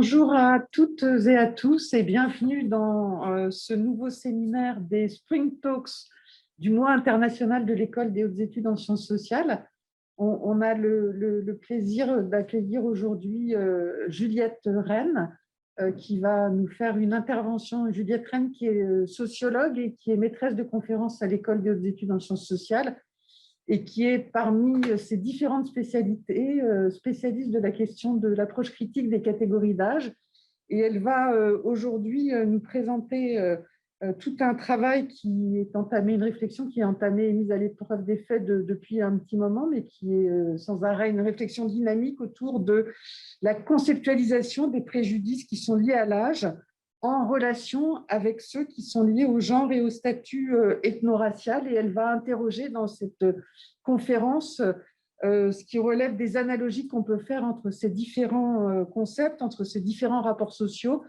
Bonjour à toutes et à tous et bienvenue dans ce nouveau séminaire des Spring Talks du mois international de l'École des hautes études en sciences sociales. On a le plaisir d'accueillir aujourd'hui Juliette Rennes qui va nous faire une intervention. Juliette Rennes qui est sociologue et qui est maîtresse de conférences à l'École des hautes études en sciences sociales et qui est parmi ces différentes spécialités, spécialiste de la question de l'approche critique des catégories d'âge. Et elle va aujourd'hui nous présenter tout un travail qui est entamé, une réflexion qui est entamée et mise à l'épreuve des faits depuis un petit moment, mais qui est sans arrêt une réflexion dynamique autour de la conceptualisation des préjudices qui sont liés à l'âge en relation avec ceux qui sont liés au genre et au statut ethno-racial. Et elle va interroger dans cette conférence ce qui relève des analogies qu'on peut faire entre ces différents concepts, entre ces différents rapports sociaux,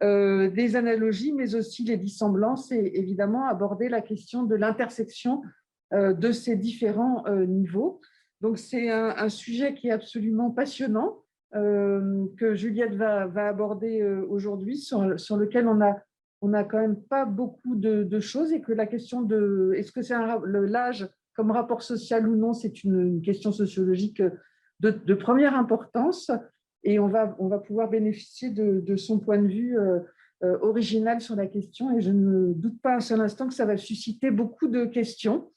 des analogies, mais aussi les dissemblances, et évidemment aborder la question de l'intersection de ces différents niveaux. Donc c'est un sujet qui est absolument passionnant, que Juliette va aborder aujourd'hui, sur lequel on a quand même pas beaucoup de choses, et que la question de est-ce que c'est l'âge comme rapport social ou non, c'est une question sociologique de première importance, et on va pouvoir bénéficier de son point de vue original sur la question, et je ne doute pas un seul instant que ça va susciter beaucoup de questions.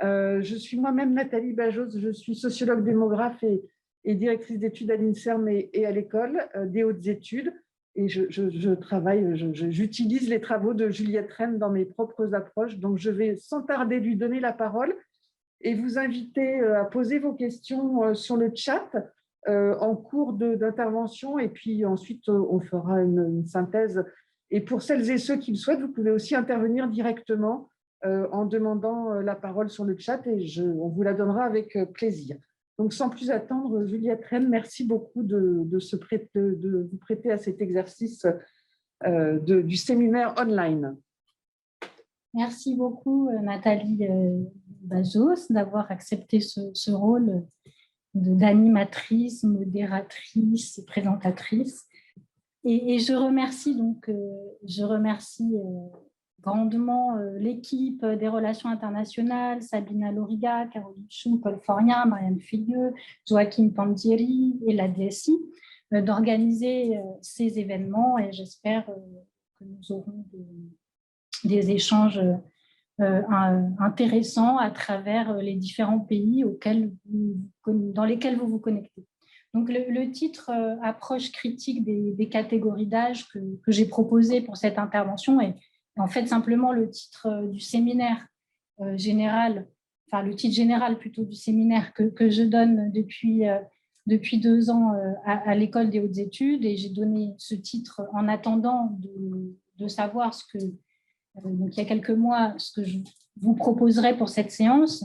Je suis moi-même Nathalie Bajos, je suis sociologue démographe et directrice d'études à l'INSERM et à l'École des hautes études. Et j'utilise les travaux de Juliette Rennes dans mes propres approches. Donc, je vais sans tarder lui donner la parole et vous inviter à poser vos questions sur le chat en cours d'intervention. Et puis ensuite, on fera une synthèse. Et pour celles et ceux qui le souhaitent, vous pouvez aussi intervenir directement en demandant la parole sur le chat, et on vous la donnera avec plaisir. Donc, sans plus attendre, Juliette Rennes, merci beaucoup de vous prêter à cet exercice du séminaire online. Merci beaucoup, Nathalie Bajos, d'avoir accepté ce rôle d'animatrice, modératrice, présentatrice. Et je remercie grandement l'équipe des relations internationales, Sabina Loriga, Caroline Chou, Paul Forien, Marianne Filieux, Joachim Pandieri et la DSI d'organiser ces événements, et j'espère que nous aurons des échanges intéressants à travers les différents pays dans lesquels vous vous connectez. Donc, le titre « Approche critique des catégories d'âge » que j'ai proposé pour cette intervention est en fait simplement le titre du séminaire général, enfin le titre général plutôt du séminaire que je donne depuis 2 ans à l'École des hautes études, et j'ai donné ce titre en attendant de savoir donc il y a quelques mois, ce que je vous proposerai pour cette séance,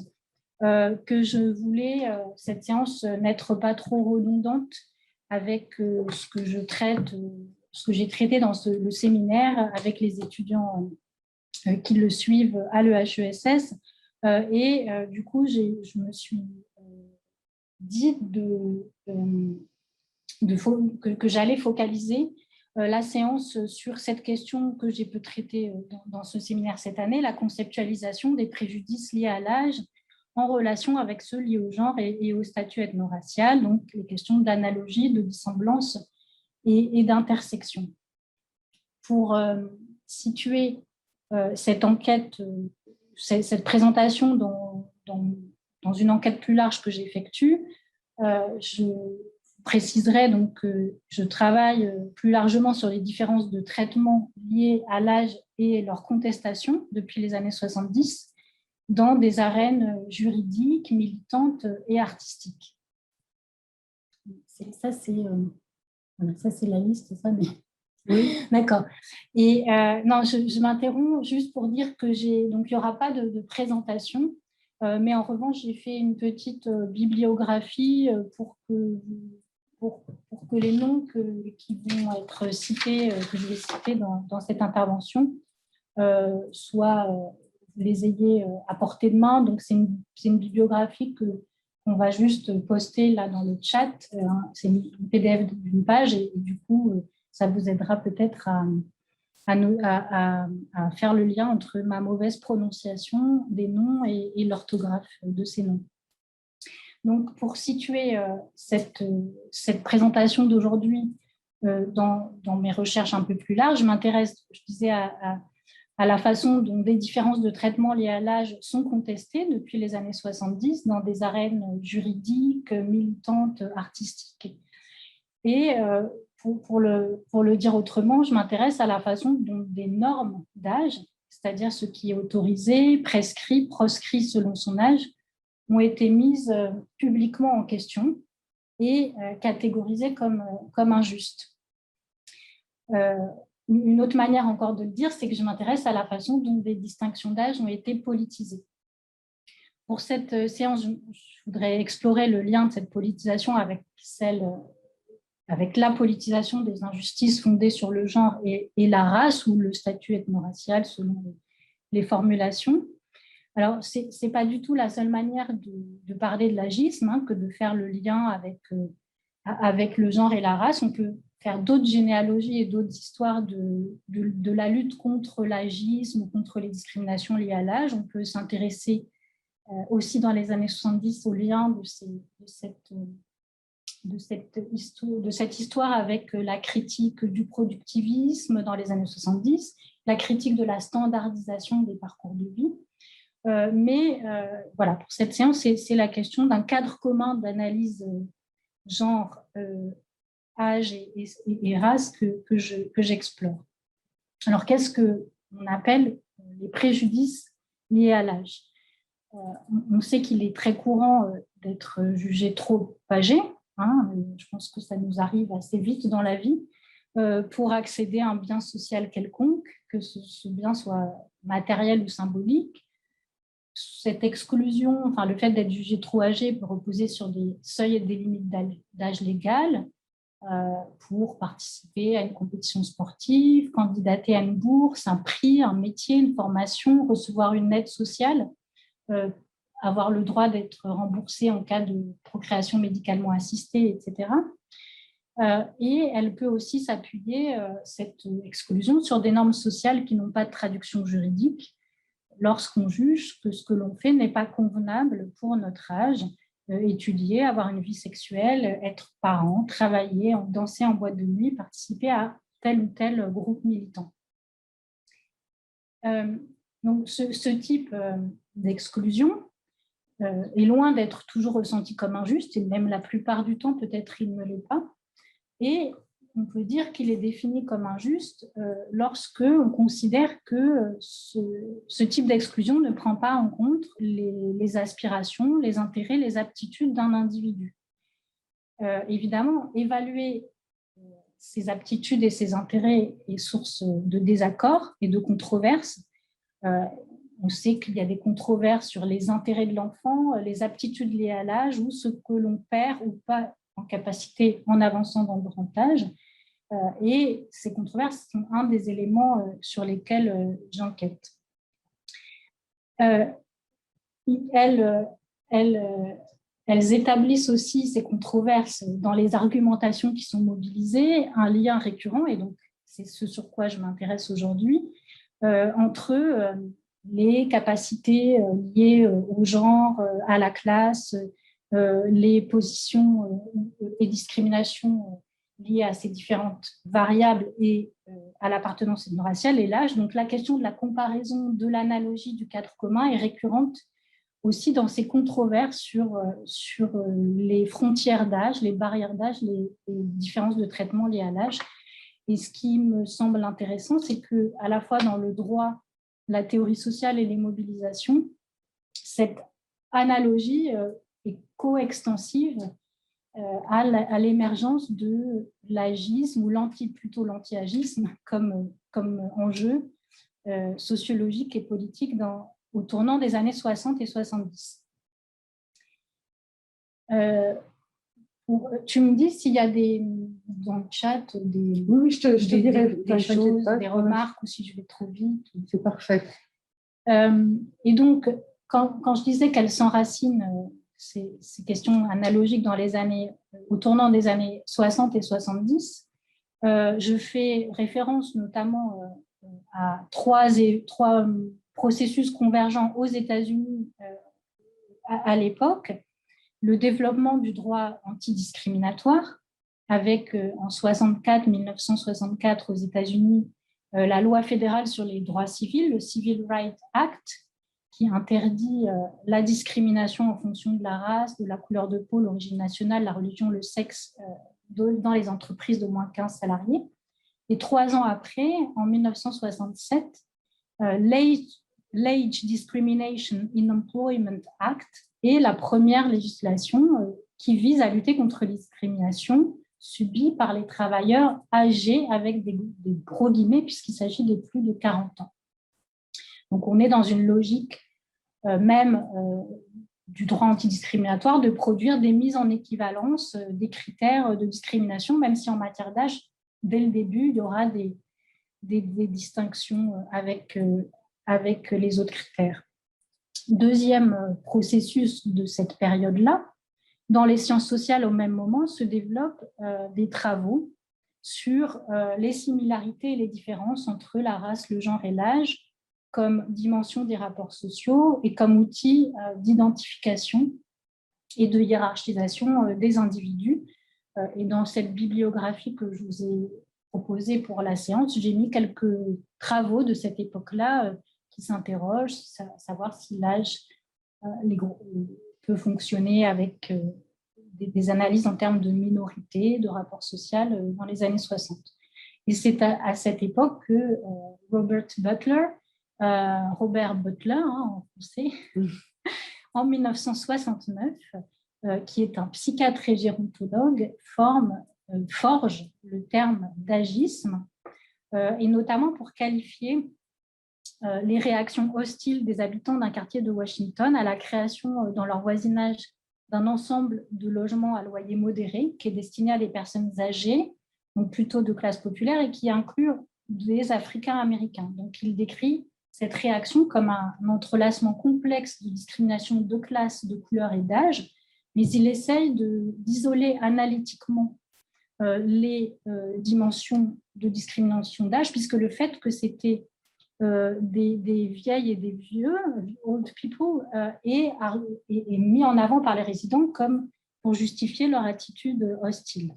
que je voulais, cette séance, n'être pas trop redondante avec ce que je traite, ce que j'ai traité dans le séminaire avec les étudiants qui le suivent à l'EHESS. Du coup, je me suis dit que j'allais focaliser la séance sur cette question que j'ai pu traiter dans ce séminaire cette année, la conceptualisation des préjudices liés à l'âge en relation avec ceux liés au genre et au statut ethno-racial, donc les questions d'analogie, de dissemblance et d'intersection. Pour situer cette enquête, cette présentation dans une enquête plus large que j'effectue, je préciserai donc que je travaille plus largement sur les différences de traitement liées à l'âge et leur contestation depuis les années 70 dans des arènes juridiques, militantes et artistiques. Ça, c'est la liste, ça, mais... Oui, d'accord. Et non, je m'interromps juste pour dire que donc il n'y aura pas de présentation, mais en revanche, j'ai fait une petite bibliographie pour que les noms qui vont être cités, que je vais citer dans cette intervention, vous les ayez à portée de main. Donc, c'est une bibliographie qu'on va juste poster là dans le chat. C'est une PDF d'une page, et du coup, ça vous aidera peut-être à faire le lien entre ma mauvaise prononciation des noms et l'orthographe de ces noms. Donc, pour situer cette présentation d'aujourd'hui dans mes recherches un peu plus larges, je m'intéresse, je disais, à la façon dont des différences de traitement liées à l'âge sont contestées depuis les années 70 dans des arènes juridiques, militantes, artistiques. Et pour le dire autrement, je m'intéresse à la façon dont des normes d'âge, c'est-à-dire ce qui est autorisé, prescrit, proscrit selon son âge, ont été mises publiquement en question et catégorisées comme injustes. Une autre manière encore de le dire, c'est que je m'intéresse à la façon dont des distinctions d'âge ont été politisées. Pour cette séance, je voudrais explorer le lien de cette politisation avec la politisation des injustices fondées sur le genre et la race ou le statut ethno-racial selon les formulations. Alors, ce n'est pas du tout la seule manière de parler de l'agisme que de faire le lien avec le genre et la race. On peut faire d'autres généalogies et d'autres histoires de la lutte contre l'agisme ou contre les discriminations liées à l'âge. On peut s'intéresser aussi dans les années 70 au lien de cette histoire avec la critique du productivisme dans les années 70, la critique de la standardisation des parcours de vie. Mais voilà, pour cette séance, c'est la question d'un cadre commun d'analyse genre, âge et race que j'explore. Alors, qu'est-ce qu'on appelle les préjudices liés à l'âge? On sait qu'il est très courant d'être jugé trop âgé. Je pense que ça nous arrive assez vite dans la vie pour accéder à un bien social quelconque, que ce bien soit matériel ou symbolique. Cette exclusion, enfin le fait d'être jugé trop âgé peut reposer sur des seuils et des limites d'âge légal pour participer à une compétition sportive, candidater à une bourse, un prix, un métier, une formation, recevoir une aide sociale, avoir le droit d'être remboursé en cas de procréation médicalement assistée, etc. Et elle peut aussi s'appuyer, cette exclusion, sur des normes sociales qui n'ont pas de traduction juridique lorsqu'on juge que ce que l'on fait n'est pas convenable pour notre âge, étudier, avoir une vie sexuelle, être parent, travailler, danser en boîte de nuit, participer à tel ou tel groupe militant. Donc ce type d'exclusion est loin d'être toujours ressenti comme injuste, et même la plupart du temps, peut-être il ne l'est pas. Et on peut dire qu'il est défini comme injuste lorsque on considère que ce type d'exclusion ne prend pas en compte les aspirations, les intérêts, les aptitudes d'un individu. Évidemment, évaluer ces aptitudes et ces intérêts est source de désaccords et de controverses. On sait qu'il y a des controverses sur les intérêts de l'enfant, les aptitudes liées à l'âge ou ce que l'on perd ou pas en capacité en avançant dans le grand âge. Et ces controverses sont un des éléments sur lesquels j'enquête. Elles établissent aussi, ces controverses, dans les argumentations qui sont mobilisées, un lien récurrent, et donc c'est ce sur quoi je m'intéresse aujourd'hui, entre les capacités liées au genre, à la classe, les positions et discriminations liées à ces différentes variables et à l'appartenance ethno-raciale et l'âge. Donc la question de la comparaison, de l'analogie du cadre commun est récurrente aussi dans ces controverses sur les frontières d'âge, les barrières d'âge, les différences de traitement liées à l'âge. Et ce qui me semble intéressant, c'est qu'à la fois dans le droit, la théorie sociale et les mobilisations, cette analogie est coextensive à l'émergence de l'agisme ou plutôt l'anti-agisme comme enjeu sociologique et politique au tournant des années 60 et 70. Tu me dis s'il y a dans le chat des choses, des remarques, ou si je vais trop vite. C'est parfait. Et donc, quand je disais qu'elle s'enracine, ces questions analogiques au tournant des années 60 et 70, Je fais référence notamment à trois processus convergents aux États-Unis à l'époque. Le développement du droit antidiscriminatoire, avec en 1964 aux États-Unis, la loi fédérale sur les droits civils, le Civil Rights Act, qui interdit la discrimination en fonction de la race, de la couleur de peau, l'origine nationale, la religion, le sexe dans les entreprises d'au moins 15 salariés. Et 3 ans après, en 1967, l'Age Discrimination in Employment Act est la première législation qui vise à lutter contre les discriminations subies par les travailleurs âgés, avec des gros guillemets, puisqu'il s'agit de plus de 40 ans. Donc, on est dans une logique même du droit antidiscriminatoire de produire des mises en équivalence des critères de discrimination, même si en matière d'âge, dès le début, il y aura des distinctions avec les autres critères. Deuxième processus de cette période-là, dans les sciences sociales, au même moment, se développent des travaux sur les similarités et les différences entre la race, le genre et l'âge comme dimension des rapports sociaux et comme outil d'identification et de hiérarchisation des individus. Et dans cette bibliographie que je vous ai proposée pour la séance, j'ai mis quelques travaux de cette époque-là qui s'interrogent, savoir si l'âge peut fonctionner avec des analyses en termes de minorité, de rapport social dans les années 60. Et c'est à cette époque que Robert Butler, en français, en 1969, qui est un psychiatre et gérontologue, forge le terme d'agisme, et notamment pour qualifier les réactions hostiles des habitants d'un quartier de Washington à la création dans leur voisinage d'un ensemble de logements à loyer modéré qui est destiné à des personnes âgées, donc plutôt de classe populaire, et qui inclut des Africains-Américains. Donc, il décrit cette réaction comme un entrelacement complexe de discrimination de classe, de couleur et d'âge, mais il essaye d'isoler analytiquement les dimensions de discrimination d'âge, puisque le fait que c'était des vieilles et des vieux, old people, est mis en avant par les résidents comme pour justifier leur attitude hostile.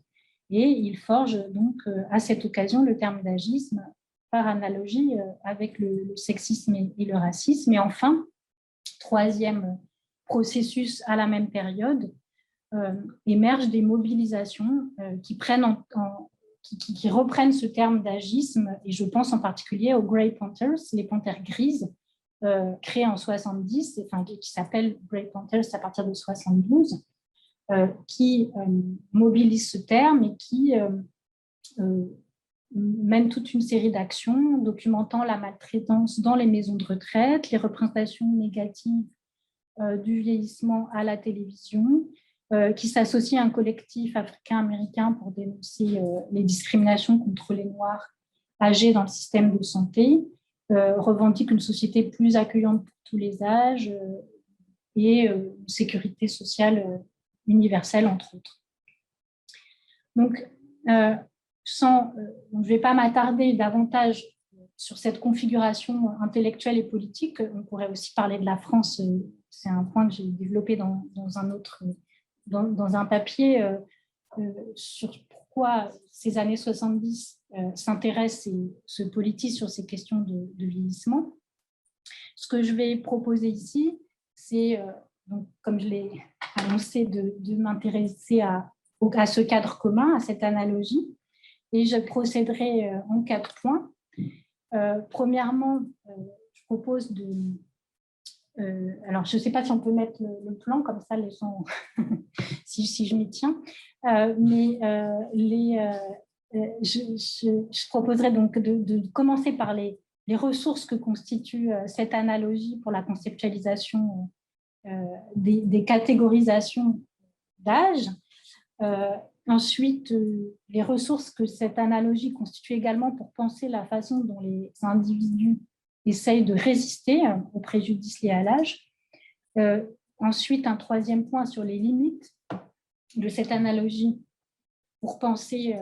Et il forge donc à cette occasion le terme d'agisme par analogie avec le sexisme et le racisme. Et enfin, troisième processus à la même période, émergent des mobilisations qui reprennent ce terme d'agisme, et je pense en particulier aux Grey Panthers, les panthères grises, créées en 70, qui s'appellent Grey Panthers à partir de 72, qui mobilisent ce terme et qui mènent toute une série d'actions documentant la maltraitance dans les maisons de retraite, les représentations négatives du vieillissement à la télévision, qui s'associe à un collectif africain-américain pour dénoncer les discriminations contre les Noirs âgés dans le système de santé, revendique une société plus accueillante pour tous les âges et une sécurité sociale universelle, entre autres. Donc, je ne vais pas m'attarder davantage sur cette configuration intellectuelle et politique. On pourrait aussi parler de la France. C'est un point que j'ai développé dans un papier sur pourquoi ces années 70 s'intéressent et se politisent sur ces questions de vieillissement. Ce que je vais proposer ici, c'est, comme je l'ai annoncé, de m'intéresser à ce cadre commun, à cette analogie, et je procéderai en 4 points. Premièrement, je propose alors, je ne sais pas si on peut mettre le plan, comme ça, les gens, si je m'y tiens, mais je proposerais donc de commencer par les ressources que constitue cette analogie pour la conceptualisation des catégorisations d'âge. Ensuite, les ressources que cette analogie constitue également pour penser la façon dont les individus essayent de résister aux préjudices liés à l'âge. Ensuite, un troisième point sur les limites de cette analogie pour penser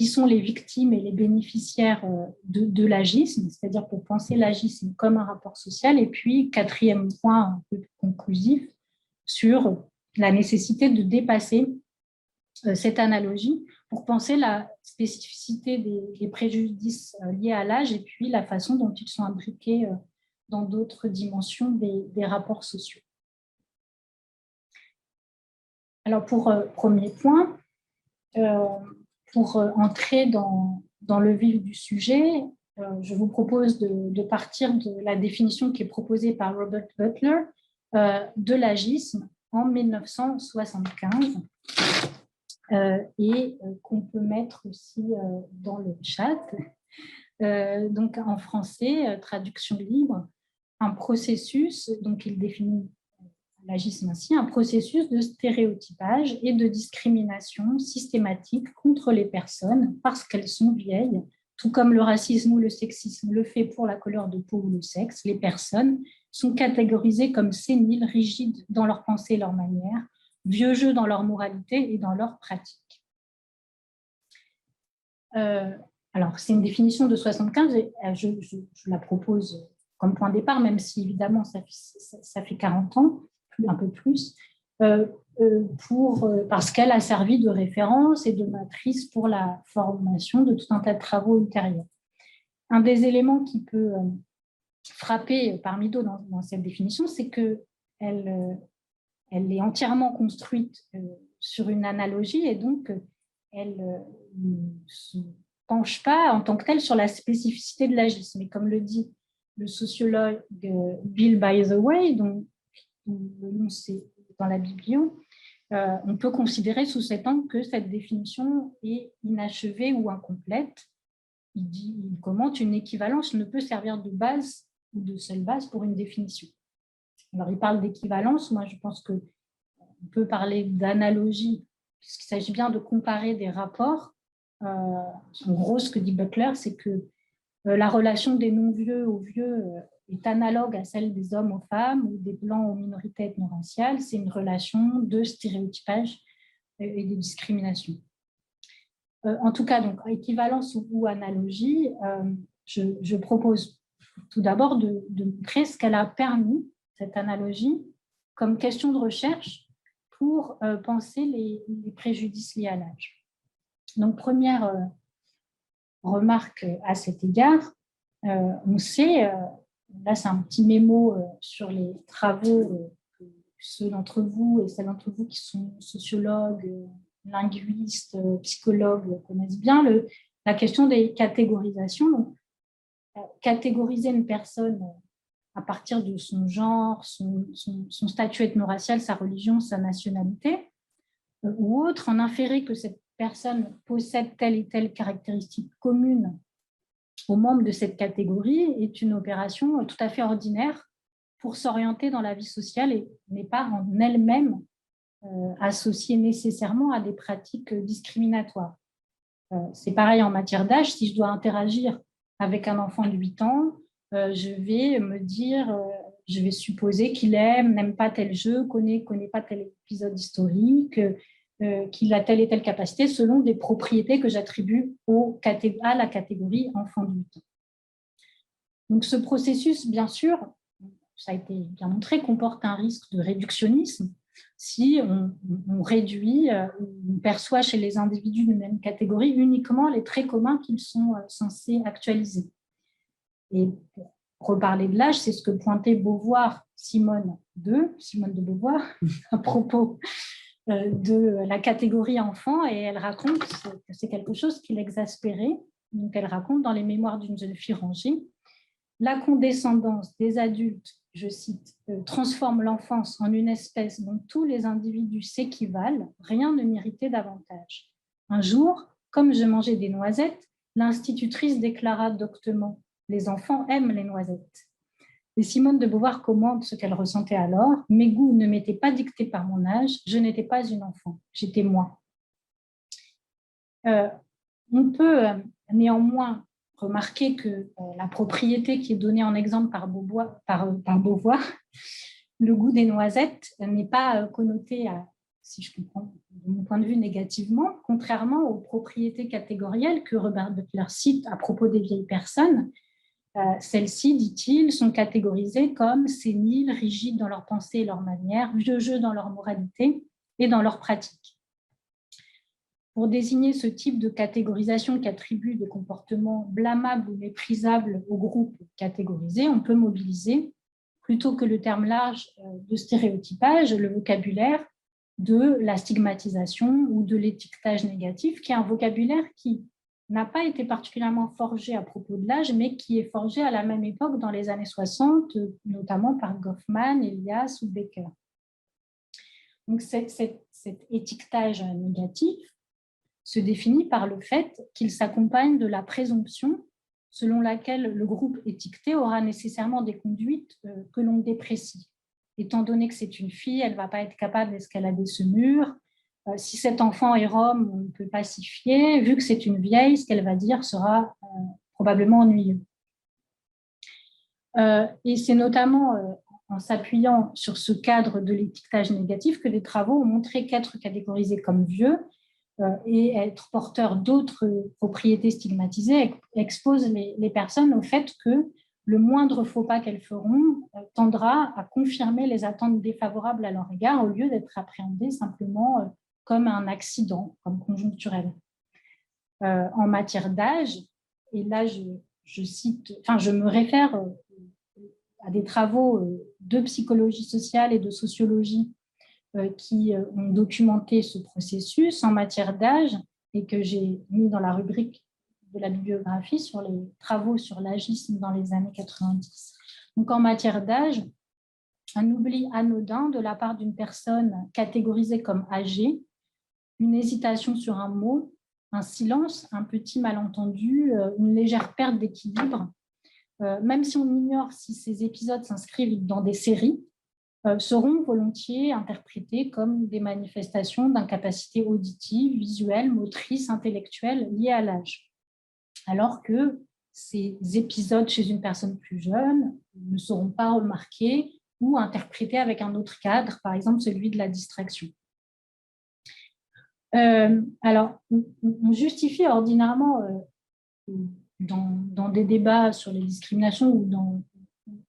qui sont les victimes et les bénéficiaires de l'agisme, c'est-à-dire pour penser l'agisme comme un rapport social. Et puis, quatrième point un peu conclusif, sur la nécessité de dépasser cette analogie pour penser la spécificité des préjudices liés à l'âge et puis la façon dont ils sont imbriqués dans d'autres dimensions des rapports sociaux. Alors, pour premier point, pour entrer dans le vif du sujet, je vous propose de partir de la définition qui est proposée par Robert Butler de l'agisme en 1975 et qu'on peut mettre aussi dans le chat. Donc en français, traduction libre, un processus, donc il définit l'agisme ainsi, un processus de stéréotypage et de discrimination systématique contre les personnes parce qu'elles sont vieilles, tout comme le racisme ou le sexisme le fait pour la couleur de peau ou le sexe. Les personnes sont catégorisées comme séniles, rigides dans leur pensée et leur manière, vieux jeux dans leur moralité et dans leur pratique. Alors, c'est une définition de 75 et je la propose comme point de départ, même si évidemment ça fait 40 ans, un peu plus, parce qu'elle a servi de référence et de matrice pour la formation de tout un tas de travaux ultérieurs. Un des éléments qui peut frapper parmi d'autres dans cette définition, c'est qu'elle est entièrement construite sur une analogie et donc elle ne se penche pas en tant que telle sur la spécificité de l'agisme. Mais comme le dit le sociologue Bill By the Way, dont le nom c'est dans la biblio, on peut considérer sous cet angle que cette définition est inachevée ou incomplète. Il commente une équivalence ne peut servir de base ou de seule base pour une définition. Alors il parle d'équivalence, moi je pense qu'on peut parler d'analogie, puisqu'il s'agit bien de comparer des rapports. En gros, ce que dit Butler, c'est que la relation des non-vieux aux vieux est analogue à celle des hommes aux femmes ou des blancs aux minorités ethno-raciales. C'est une relation de stéréotypage et de discrimination. En tout cas, donc, équivalence ou analogie, je propose tout d'abord de montrer ce qu'elle a permis, cette analogie, comme question de recherche pour penser les préjudices liés à l'âge. Donc, première remarque à cet égard, on sait, là c'est un petit mémo sur les travaux que ceux d'entre vous et celles d'entre vous qui sont sociologues, linguistes, psychologues connaissent bien la question des catégorisations. Donc, catégoriser une personne à partir de son genre, son statut ethno-racial, sa religion, sa nationalité, ou autre, en inférer que cette personne possède telle et telle caractéristique commune aux membres de cette catégorie est une opération tout à fait ordinaire pour s'orienter dans la vie sociale et n'est pas en elle-même associée nécessairement à des pratiques discriminatoires. C'est pareil en matière d'âge, si je dois interagir avec un enfant de 8 ans, je vais me dire, je vais supposer qu'il n'aime pas tel jeu, connaît pas tel épisode historique, qu'il a telle et telle capacité selon des propriétés que j'attribue à la catégorie enfant de 8 ans. Donc ce processus, bien sûr, ça a été bien montré, comporte un risque de réductionnisme si on réduit, on perçoit chez les individus de même catégorie uniquement les traits communs qu'ils sont censés actualiser. Et pour reparler de l'âge, c'est ce que pointait Simone de Beauvoir, à propos de la catégorie enfant, et elle raconte que c'est quelque chose qui l'exaspérait. Donc elle raconte dans les mémoires d'une jeune fille rangée, la condescendance des adultes, je cite, transforme l'enfance en une espèce dont tous les individus s'équivalent, rien ne m'irritait davantage. Un jour, comme je mangeais des noisettes, l'institutrice déclara doctement, les enfants aiment les noisettes. Et Simone de Beauvoir commente ce qu'elle ressentait alors. Mes goûts ne m'étaient pas dictés par mon âge, je n'étais pas une enfant, j'étais moi. On peut néanmoins remarquer que la propriété qui est donnée en exemple par Beauvoir, le goût des noisettes, n'est pas connoté si je comprends de mon point de vue négativement, contrairement aux propriétés catégorielles que Robert Butler cite à propos des vieilles personnes. Celles-ci, dit-il, sont catégorisées comme séniles, rigides dans leur pensée et leur manière, vieux jeux dans leur moralité et dans leur pratique. Pour désigner ce type de catégorisation qui attribue des comportements blâmables ou méprisables aux groupes catégorisés, on peut mobiliser, plutôt que le terme large de stéréotypage, le vocabulaire de la stigmatisation ou de l'étiquetage négatif, qui est un vocabulaire qui n'a pas été particulièrement forgé à propos de l'âge, mais qui est forgé à la même époque dans les années 60, notamment par Goffman, Elias ou Becker. Donc cet étiquetage négatif se définit par le fait qu'il s'accompagne de la présomption selon laquelle le groupe étiqueté aura nécessairement des conduites que l'on déprécie. Étant donné que c'est une fille, elle ne va pas être capable d'escalader ce mur. Si cet enfant est rom, on ne peut pas s'y fier. Vu que c'est une vieille, ce qu'elle va dire sera probablement ennuyeux. Et c'est notamment en s'appuyant sur ce cadre de l'étiquetage négatif que des travaux ont montré qu'être catégorisé comme vieux et être porteur d'autres propriétés stigmatisées expose les personnes au fait que le moindre faux pas qu'elles feront tendra à confirmer les attentes défavorables à leur égard au lieu d'être appréhendé simplement comme un accident, comme conjoncturel. En matière d'âge, et là je me réfère à des travaux de psychologie sociale et de sociologie qui ont documenté ce processus en matière d'âge et que j'ai mis dans la rubrique de la bibliographie sur les travaux sur l'agisme dans les années 90. Donc, en matière d'âge, un oubli anodin de la part d'une personne catégorisée comme âgée, une hésitation sur un mot, un silence, un petit malentendu, une légère perte d'équilibre, même si on ignore si ces épisodes s'inscrivent dans des séries, seront volontiers interprétés comme des manifestations d'incapacité auditive, visuelle, motrice, intellectuelle liées à l'âge. Alors que ces épisodes chez une personne plus jeune ne seront pas remarqués ou interprétés avec un autre cadre, par exemple celui de la distraction. Alors, on justifie ordinairement dans des débats sur les discriminations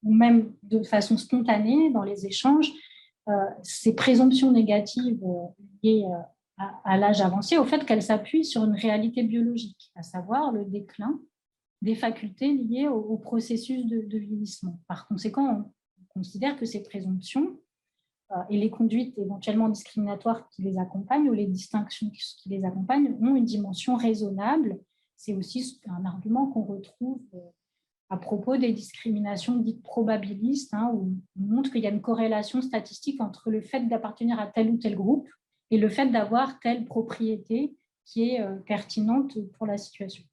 ou même de façon spontanée dans les échanges, ces présomptions négatives liées à l'âge avancé, au fait qu'elles s'appuient sur une réalité biologique, à savoir le déclin des facultés liées au processus de vieillissement. Par conséquent, on considère que ces présomptions et les conduites éventuellement discriminatoires qui les accompagnent ou les distinctions qui les accompagnent ont une dimension raisonnable. C'est aussi un argument qu'on retrouve à propos des discriminations dites probabilistes, où on montre qu'il y a une corrélation statistique entre le fait d'appartenir à tel ou tel groupe et le fait d'avoir telle propriété qui est pertinente pour la situation.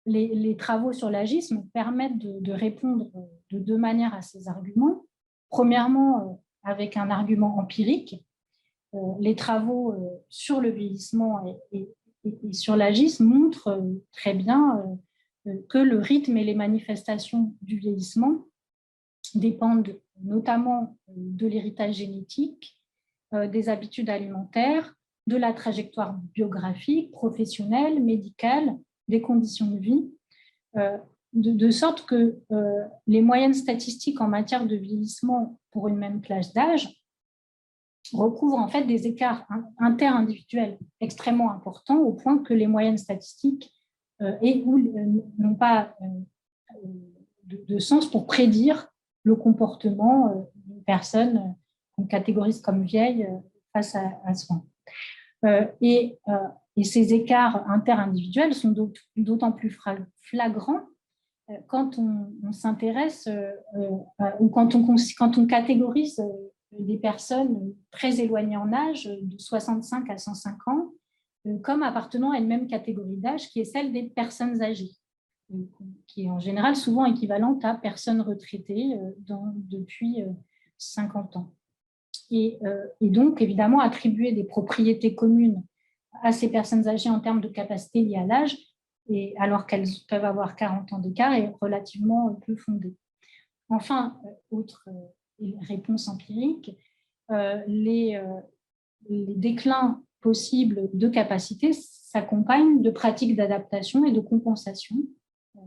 Les travaux sur l'agisme permettent de répondre de deux manières à ces arguments. Premièrement, avec un argument empirique. Les travaux sur le vieillissement et sur l'agisme montrent très bien que le rythme et les manifestations du vieillissement dépendent notamment de l'héritage génétique, des habitudes alimentaires, de la trajectoire biographique, professionnelle, médicale, des conditions de vie, de sorte que les moyennes statistiques en matière de vieillissement pour une même classe d'âge recouvrent en fait des écarts interindividuels extrêmement importants au point que les moyennes statistiques n'ont pas de sens pour prédire le comportement d'une personne qu'on catégorise comme vieille face à soi. Et ces écarts interindividuels sont d'autant plus flagrants quand on s'intéresse ou quand on catégorise des personnes très éloignées en âge, de 65 à 105 ans, comme appartenant à une même catégorie d'âge qui est celle des personnes âgées, qui est en général souvent équivalente à personnes retraitées depuis 50 ans. Et donc, évidemment, attribuer des propriétés communes à ces personnes âgées en termes de capacité liée à l'âge, et alors qu'elles peuvent avoir 40 ans d'écart, est relativement peu fondé. Enfin, autre réponse empirique, les déclins possibles de capacité s'accompagnent de pratiques d'adaptation et de compensation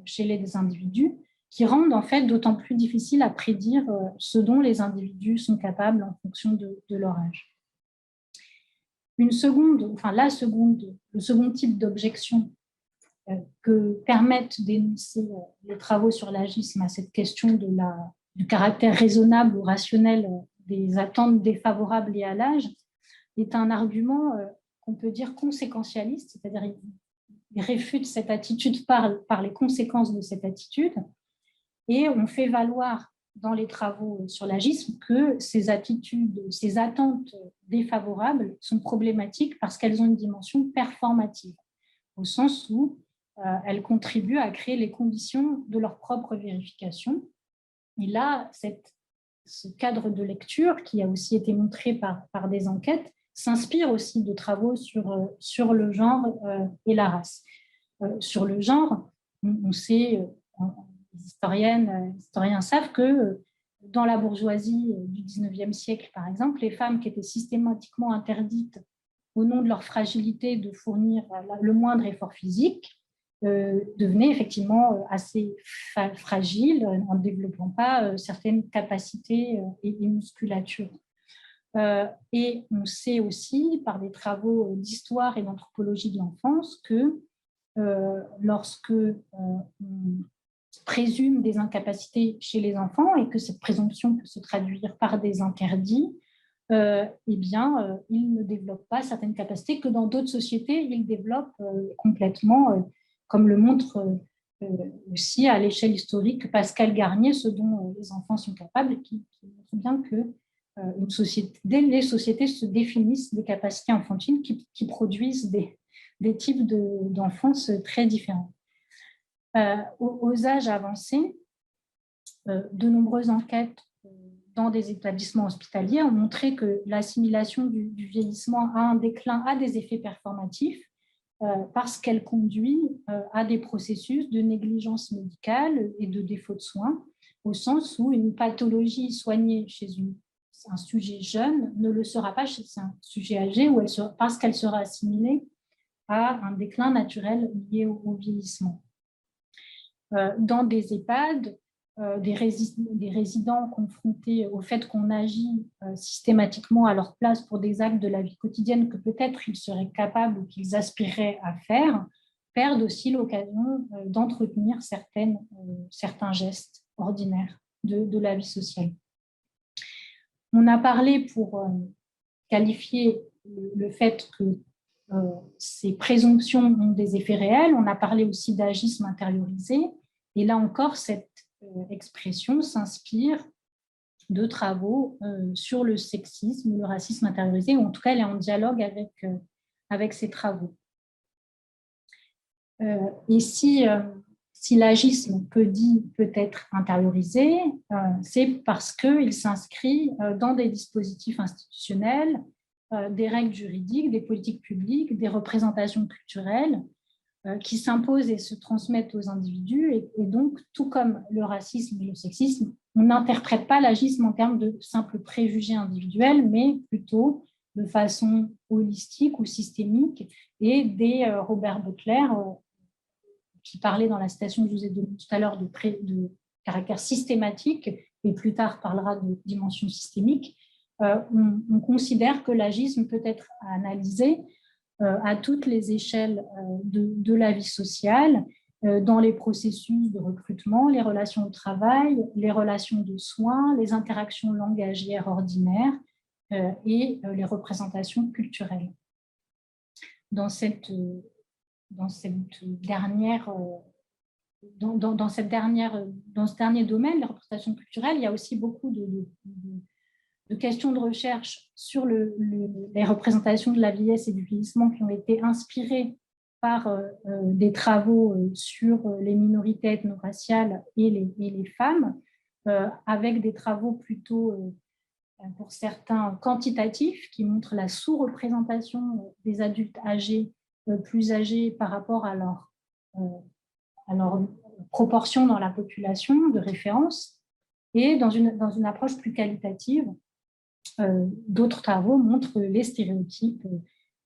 chez les individus qui rendent en fait d'autant plus difficile à prédire ce dont les individus sont capables en fonction de leur âge. Le second type d'objection que permettent d'énoncer les travaux sur l'agisme à cette question du caractère raisonnable ou rationnel des attentes défavorables liées à l'âge est un argument qu'on peut dire conséquentialiste, c'est-à-dire il réfute cette attitude par les conséquences de cette attitude, et on fait valoir dans les travaux sur l'agisme que ces attentes défavorables sont problématiques parce qu'elles ont une dimension performative, au sens où elles contribuent à créer les conditions de leur propre vérification. Et là, ce cadre de lecture, qui a aussi été montré par des enquêtes, s'inspire aussi de travaux sur le genre et la race. Sur le genre, on sait, les historiens savent que dans la bourgeoisie du 19e siècle, par exemple, les femmes qui étaient systématiquement interdites au nom de leur fragilité de fournir le moindre effort physique, devenaient effectivement assez fragiles en ne développant pas certaines capacités et musculatures. Et on sait aussi par des travaux d'histoire et d'anthropologie de l'enfance que lorsque on présume des incapacités chez les enfants et que cette présomption peut se traduire par des interdits, ils ne développent pas certaines capacités que dans d'autres sociétés, ils développent complètement, comme le montre aussi à l'échelle historique Pascal Garnier, ce dont les enfants sont capables, qui montre bien que les sociétés se définissent des capacités enfantines qui produisent des types d'enfance très différents. Aux âges avancés, de nombreuses enquêtes dans des établissements hospitaliers ont montré que l'assimilation du vieillissement a un déclin, a des effets performatifs parce qu'elle conduit à des processus de négligence médicale et de défaut de soins, au sens où une pathologie soignée chez un sujet jeune ne le sera pas chez un sujet âgé parce qu'elle sera assimilée à un déclin naturel lié au vieillissement. Dans des EHPAD, des résidents confrontés au fait qu'on agit systématiquement à leur place pour des actes de la vie quotidienne que peut-être ils seraient capables ou qu'ils aspireraient à faire, perdent aussi l'occasion d'entretenir certains gestes ordinaires de la vie sociale. On a parlé pour qualifier le fait que ces présomptions ont des effets réels. On a parlé aussi d'agisme intériorisé. Et là encore, cette expression s'inspire de travaux sur le sexisme, le racisme intériorisé, ou en tout cas, elle est en dialogue avec ces travaux. Et si l'agisme peut être intériorisé, c'est parce qu'il s'inscrit dans des dispositifs institutionnels, des règles juridiques, des politiques publiques, des représentations culturelles qui s'imposent et se transmettent aux individus. Et donc, tout comme le racisme et le sexisme, on n'interprète pas l'agisme en termes de simples préjugés individuels, mais plutôt de façon holistique ou systémique. Et des Robert Butler, qui parlait dans la citation que je vous ai donnée tout à l'heure de caractère systématique, et plus tard parlera de dimension systémique, on considère que l'agisme peut être analysé à toutes les échelles de la vie sociale, dans les processus de recrutement, les relations au travail, les relations de soins, les interactions langagières ordinaires et les représentations culturelles. Dans ce dernier domaine, les représentations culturelles, il y a aussi beaucoup de questions de recherche sur les représentations de la vieillesse et du vieillissement qui ont été inspirées par des travaux sur les minorités ethno-raciales et les femmes, avec des travaux plutôt, pour certains, quantitatifs, qui montrent la sous-représentation des adultes âgés, plus âgés par rapport à leur proportion dans la population de référence, et dans une approche plus qualitative, d'autres travaux montrent les stéréotypes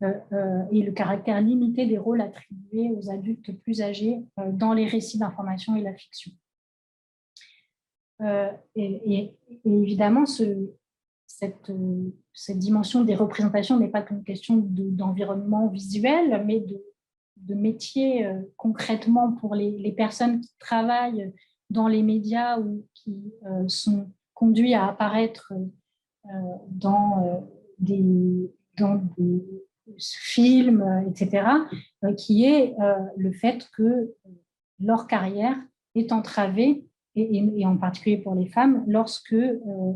et le caractère limité des rôles attribués aux adultes plus âgés dans les récits d'information et la fiction. Et évidemment, cette dimension des représentations n'est pas qu'une question d'environnement visuel, mais de métier concrètement pour les personnes qui travaillent dans les médias ou qui sont conduits à apparaître dans des films, etc., qui est le fait que leur carrière est entravée, et en particulier pour les femmes, lorsque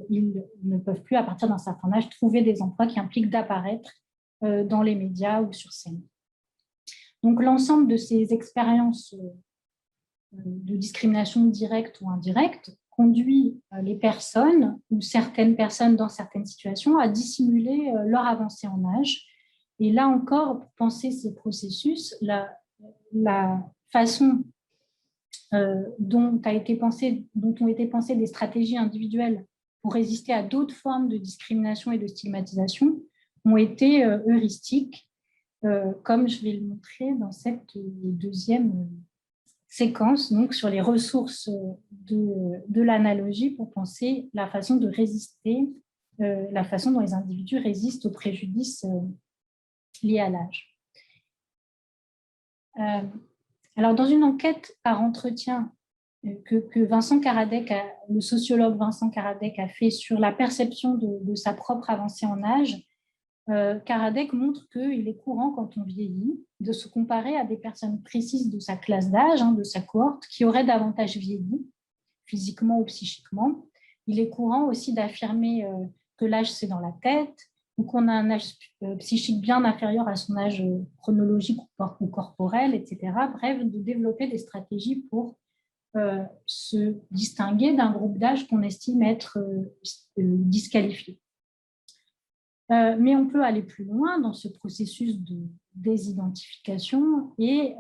ils ne peuvent plus, à partir d'un certain âge, trouver des emplois qui impliquent d'apparaître dans les médias ou sur scène. Donc, l'ensemble de ces expériences de discrimination directe ou indirecte conduit les personnes ou certaines personnes dans certaines situations à dissimuler leur avancée en âge. Et là encore, pour penser ces processus, la façon dont ont été pensées des stratégies individuelles pour résister à d'autres formes de discrimination et de stigmatisation ont été heuristiques, comme je vais le montrer dans cette deuxième séquence, donc sur les ressources de l'analogie pour penser la façon de résister, la façon dont les individus résistent aux préjudices liés à l'âge. Alors, dans une enquête par entretien que Vincent Karadec, le sociologue Vincent Karadec a fait sur la perception de sa propre avancée en âge, Karadec montre qu'il est courant, quand on vieillit, de se comparer à des personnes précises de sa classe d'âge, de sa cohorte, qui auraient davantage vieilli, physiquement ou psychiquement. Il est courant aussi d'affirmer que l'âge, c'est dans la tête, ou qu'on a un âge psychique bien inférieur à son âge chronologique ou corporel, etc. Bref, de développer des stratégies pour se distinguer d'un groupe d'âge qu'on estime être disqualifié. Mais on peut aller plus loin dans ce processus de désidentification et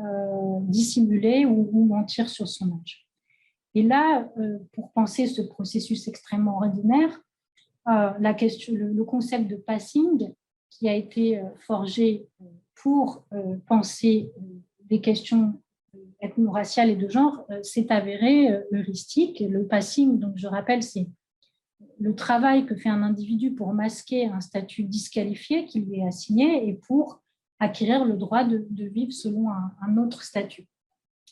dissimuler ou mentir sur son âge. Et là, pour penser ce processus extrêmement ordinaire, le concept de passing qui a été forgé pour penser des questions ethno-raciales et de genre s'est avéré heuristique. Le passing, donc je rappelle, c'est le travail que fait un individu pour masquer un statut disqualifié qui lui est assigné et pour acquérir le droit de vivre selon un autre statut.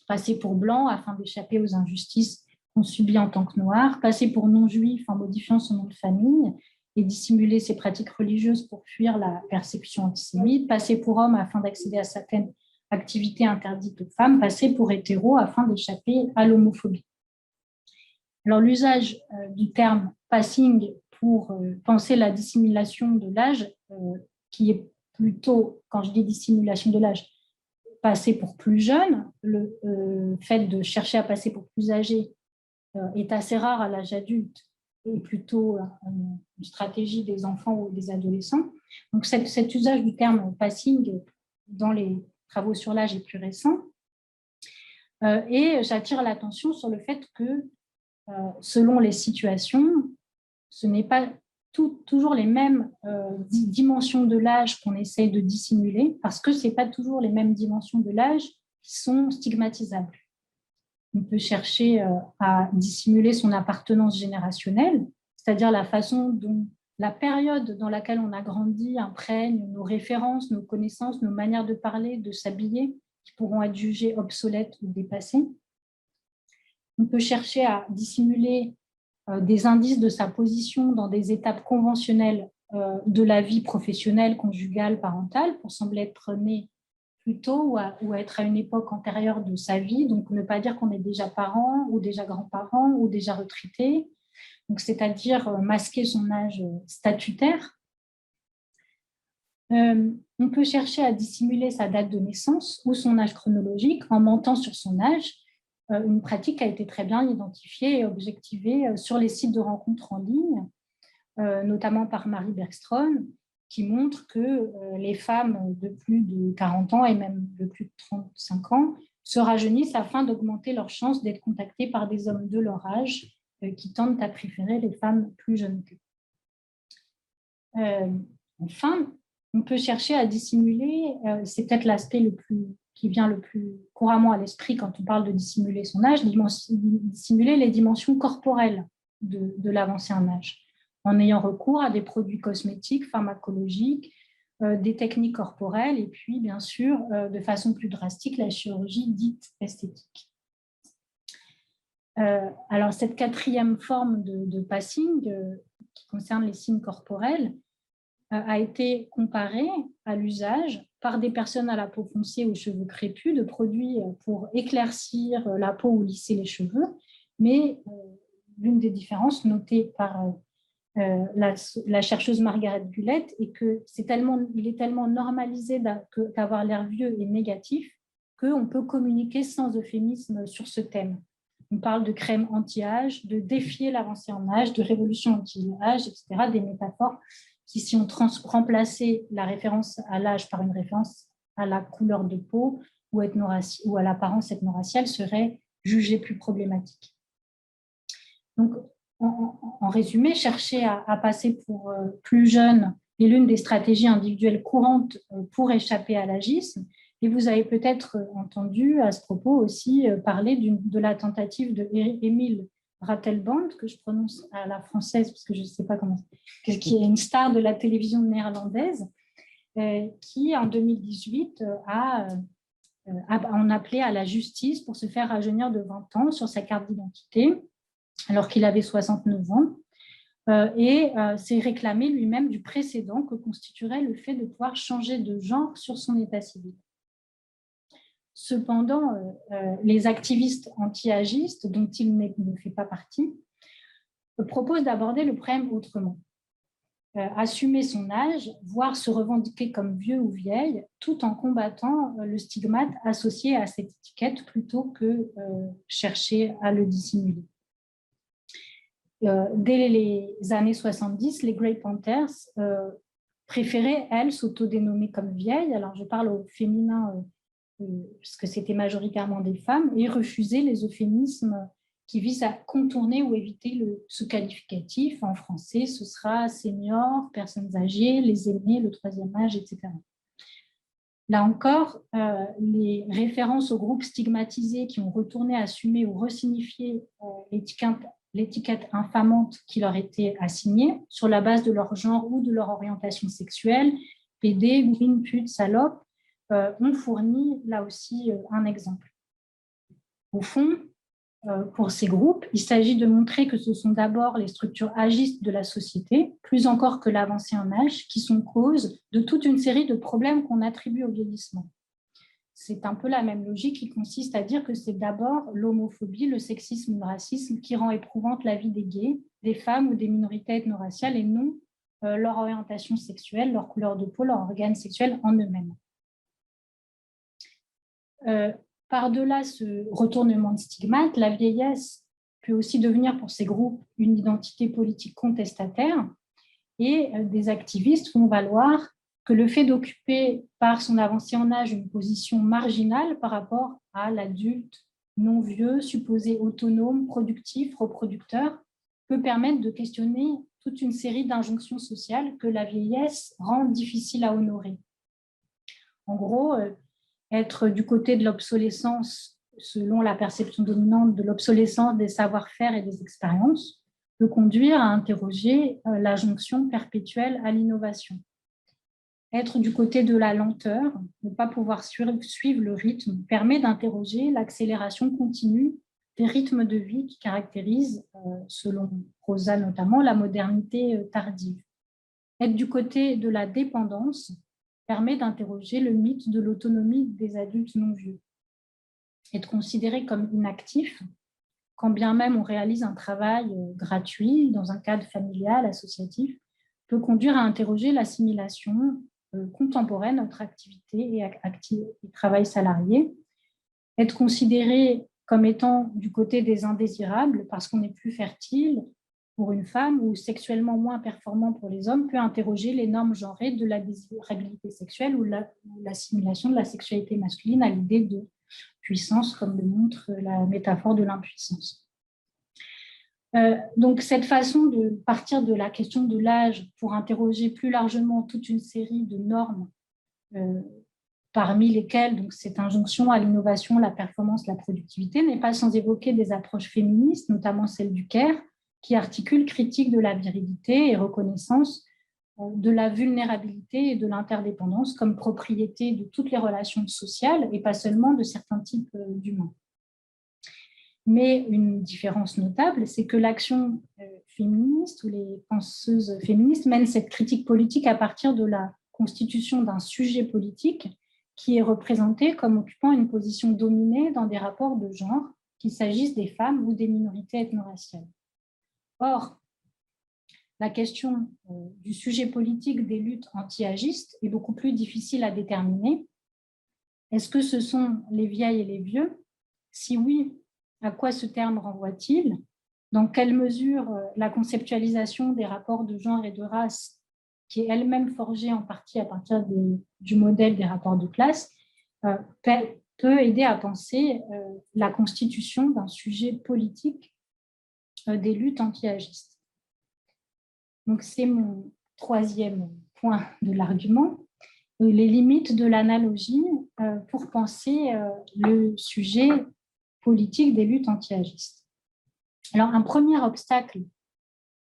Passer pour blanc afin d'échapper aux injustices qu'on subit en tant que noir, passer pour non-juif en modifiant son nom de famille et dissimuler ses pratiques religieuses pour fuir la persécution antisémite, passer pour homme afin d'accéder à certaines activités interdites aux femmes, passer pour hétéro afin d'échapper à l'homophobie. Alors, l'usage du terme passing pour penser la dissimulation de l'âge, qui est plutôt, quand je dis dissimulation de l'âge, passer pour plus jeune, le fait de chercher à passer pour plus âgé est assez rare à l'âge adulte et plutôt une stratégie des enfants ou des adolescents. Donc, cet usage du terme passing dans les travaux sur l'âge est plus récent. Et j'attire l'attention sur le fait que, selon les situations, ce n'est pas toujours les mêmes dimensions de l'âge qu'on essaye de dissimuler, parce que ce n'est pas toujours les mêmes dimensions de l'âge qui sont stigmatisables. On peut chercher à dissimuler son appartenance générationnelle, c'est-à-dire la façon dont la période dans laquelle on a grandi imprègne nos références, nos connaissances, nos manières de parler, de s'habiller, qui pourront être jugées obsolètes ou dépassées. On peut chercher à dissimuler des indices de sa position dans des étapes conventionnelles de la vie professionnelle, conjugale, parentale, pour sembler être né plus tôt ou être à une époque antérieure de sa vie, donc ne pas dire qu'on est déjà parent ou déjà grand-parent ou déjà retraité, donc c'est-à-dire masquer son âge statutaire. On peut chercher à dissimuler sa date de naissance ou son âge chronologique en mentant sur son âge. Une pratique a été très bien identifiée et objectivée sur les sites de rencontres en ligne, notamment par Marie Bergström, qui montre que les femmes de plus de 40 ans et même de plus de 35 ans se rajeunissent afin d'augmenter leurs chances d'être contactées par des hommes de leur âge qui tendent à préférer les femmes plus jeunes qu'eux. Enfin, on peut chercher à dissimuler, c'est peut-être l'aspect qui vient le plus couramment à l'esprit quand on parle de dissimuler son âge, dissimuler les dimensions corporelles de l'avancien âge, en ayant recours à des produits cosmétiques, pharmacologiques, des techniques corporelles et puis, bien sûr, de façon plus drastique, la chirurgie dite esthétique. Alors, cette quatrième forme de passing qui concerne les signes corporels a été comparée à l'usage par des personnes à la peau foncée aux cheveux crépus de produits pour éclaircir la peau ou lisser les cheveux, mais l'une des différences notées par la chercheuse Margaret Gullett est qu'il est tellement normalisé qu'avoir l'air vieux est négatif qu'on peut communiquer sans euphémisme sur ce thème. On parle de crème anti-âge, de défier l'avancée en âge, de révolution anti-âge, etc., des métaphores qui, si on remplaçait la référence à l'âge par une référence à la couleur de peau ou à l'apparence ethno-raciale, seraient jugées plus problématiques. Donc, en résumé, chercher à passer pour plus jeune est l'une des stratégies individuelles courantes pour échapper à l'agisme. Et vous avez peut-être entendu à ce propos aussi parler de la tentative de Émile Ratelband, que je prononce à la française parce que je ne sais pas comment, qui est une star de la télévision néerlandaise, qui en 2018 en appelé à la justice pour se faire rajeunir de 20 ans sur sa carte d'identité, alors qu'il avait 69 ans, et s'est réclamé lui-même du précédent que constituerait le fait de pouvoir changer de genre sur son état civil. Cependant, les activistes anti-agistes, dont il ne fait pas partie, proposent d'aborder le problème autrement. Assumer son âge, voire se revendiquer comme vieux ou vieille, tout en combattant le stigmate associé à cette étiquette plutôt que chercher à le dissimuler. Dès les années 70, les Grey Panthers préféraient, elles, s'autodénommer comme vieilles. Alors, je parle au féminin parce que c'était majoritairement des femmes, et refusaient les euphémismes qui visent à contourner ou éviter ce qualificatif. En français, ce sera senior, personnes âgées, les aînés, le troisième âge, etc. Là encore, les références aux groupes stigmatisés qui ont retourné assumer ou resignifié l'étiquette infamante qui leur était assignée sur la base de leur genre ou de leur orientation sexuelle, PD, green, pute, salope, ont fourni là aussi un exemple. Au fond, pour ces groupes, il s'agit de montrer que ce sont d'abord les structures agistes de la société, plus encore que l'avancée en âge, qui sont cause de toute une série de problèmes qu'on attribue au vieillissement. C'est un peu la même logique qui consiste à dire que c'est d'abord l'homophobie, le sexisme, le racisme qui rend éprouvante la vie des gays, des femmes ou des minorités ethno-raciales et non leur orientation sexuelle, leur couleur de peau, leur organe sexuel en eux-mêmes. Par-delà ce retournement de stigmate, la vieillesse peut aussi devenir pour ces groupes une identité politique contestataire et des activistes font valoir que le fait d'occuper par son avancée en âge une position marginale par rapport à l'adulte non vieux, supposé autonome, productif, reproducteur, peut permettre de questionner toute une série d'injonctions sociales que la vieillesse rend difficile à honorer. En gros, être du côté de l'obsolescence, selon la perception dominante de l'obsolescence des savoir-faire et des expériences, peut conduire à interroger la jonction perpétuelle à l'innovation. Être du côté de la lenteur, ne pas pouvoir suivre le rythme, permet d'interroger l'accélération continue des rythmes de vie qui caractérisent, selon Rosa notamment, la modernité tardive. Être du côté de la dépendance permet d'interroger le mythe de l'autonomie des adultes non vieux. Être considéré comme inactif, quand bien même on réalise un travail gratuit dans un cadre familial, associatif, peut conduire à interroger l'assimilation contemporaine entre activité et travail salarié. Être considéré comme étant du côté des indésirables parce qu'on est plus fertile pour une femme ou sexuellement moins performant pour les hommes peut interroger les normes genrées de la désirabilité sexuelle ou l'assimilation de la sexualité masculine à l'idée de puissance, comme le montre la métaphore de l'impuissance. Donc, cette façon de partir de la question de l'âge pour interroger plus largement toute une série de normes, parmi lesquelles donc, cette injonction à l'innovation, la performance, la productivité, n'est pas sans évoquer des approches féministes, notamment celle du CARE, qui articule critique de la virilité et reconnaissance de la vulnérabilité et de l'interdépendance comme propriété de toutes les relations sociales et pas seulement de certains types d'humains. Mais une différence notable, c'est que l'action féministe ou les penseuses féministes mènent cette critique politique à partir de la constitution d'un sujet politique qui est représenté comme occupant une position dominée dans des rapports de genre, qu'il s'agisse des femmes ou des minorités ethno-raciales. Or, la question du sujet politique des luttes anti-agistes est beaucoup plus difficile à déterminer. Est-ce que ce sont les vieilles et les vieux? Si oui, à quoi ce terme renvoie-t-il? Dans quelle mesure la conceptualisation des rapports de genre et de race, qui est elle-même forgée en partie à partir du modèle des rapports de classe, peut aider à penser la constitution d'un sujet politique des luttes anti-agistes. Donc, c'est mon troisième point de l'argument, les limites de l'analogie pour penser le sujet politique des luttes anti-agistes. Alors, un premier obstacle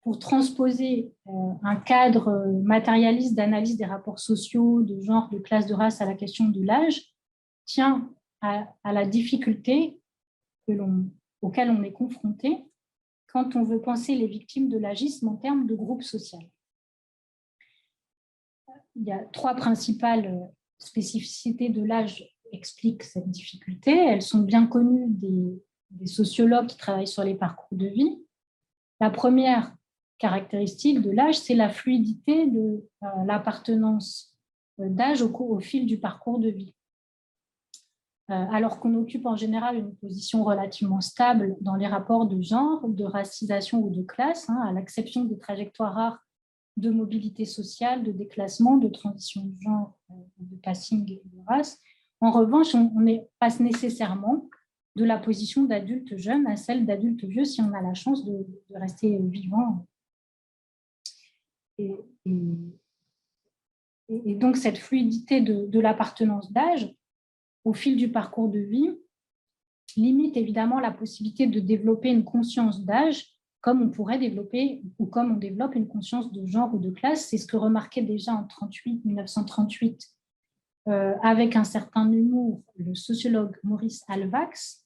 pour transposer un cadre matérialiste d'analyse des rapports sociaux, de genre, de classe, de race à la question de l'âge, tient à la difficulté auquel on est confronté quand on veut penser les victimes de l'agisme en termes de groupe social. Il y a trois principales spécificités de l'âge expliquent cette difficulté. Elles sont bien connues des sociologues qui travaillent sur les parcours de vie. La première caractéristique de l'âge, c'est la fluidité de l'appartenance d'âge au fil du parcours de vie. Alors qu'on occupe en général une position relativement stable dans les rapports de genre, de racisation ou de classe, à l'exception des trajectoires rares de mobilité sociale, de déclassement, de transition de genre, de passing et de race. En revanche, on passe nécessairement de la position d'adulte jeune à celle d'adulte vieux si on a la chance de rester vivant. Et donc, cette fluidité de l'appartenance d'âge au fil du parcours de vie limite évidemment la possibilité de développer une conscience d'âge comme on pourrait développer ou comme on développe une conscience de genre ou de classe. C'est ce que remarquait déjà en 1938 avec un certain humour le sociologue Maurice Alvax,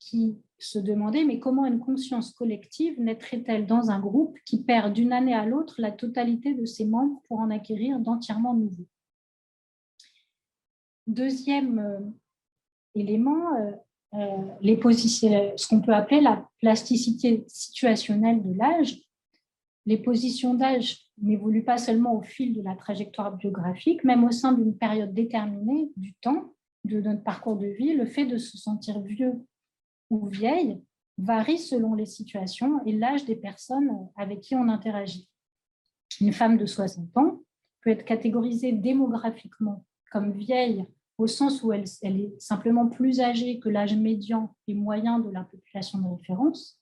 qui se demandait mais comment une conscience collective naîtrait-elle dans un groupe qui perd d'une année à l'autre la totalité de ses membres pour en acquérir d'entièrement nouveaux. Deuxième élément, ce qu'on peut appeler la plasticité situationnelle de l'âge. Les positions d'âge n'évoluent pas seulement au fil de la trajectoire biographique, même au sein d'une période déterminée du temps de notre parcours de vie. Le fait de se sentir vieux ou vieille varie selon les situations et l'âge des personnes avec qui on interagit. Une femme de 60 ans peut être catégorisée démographiquement comme vieille au sens où elle est simplement plus âgée que l'âge médian et moyen de la population de référence,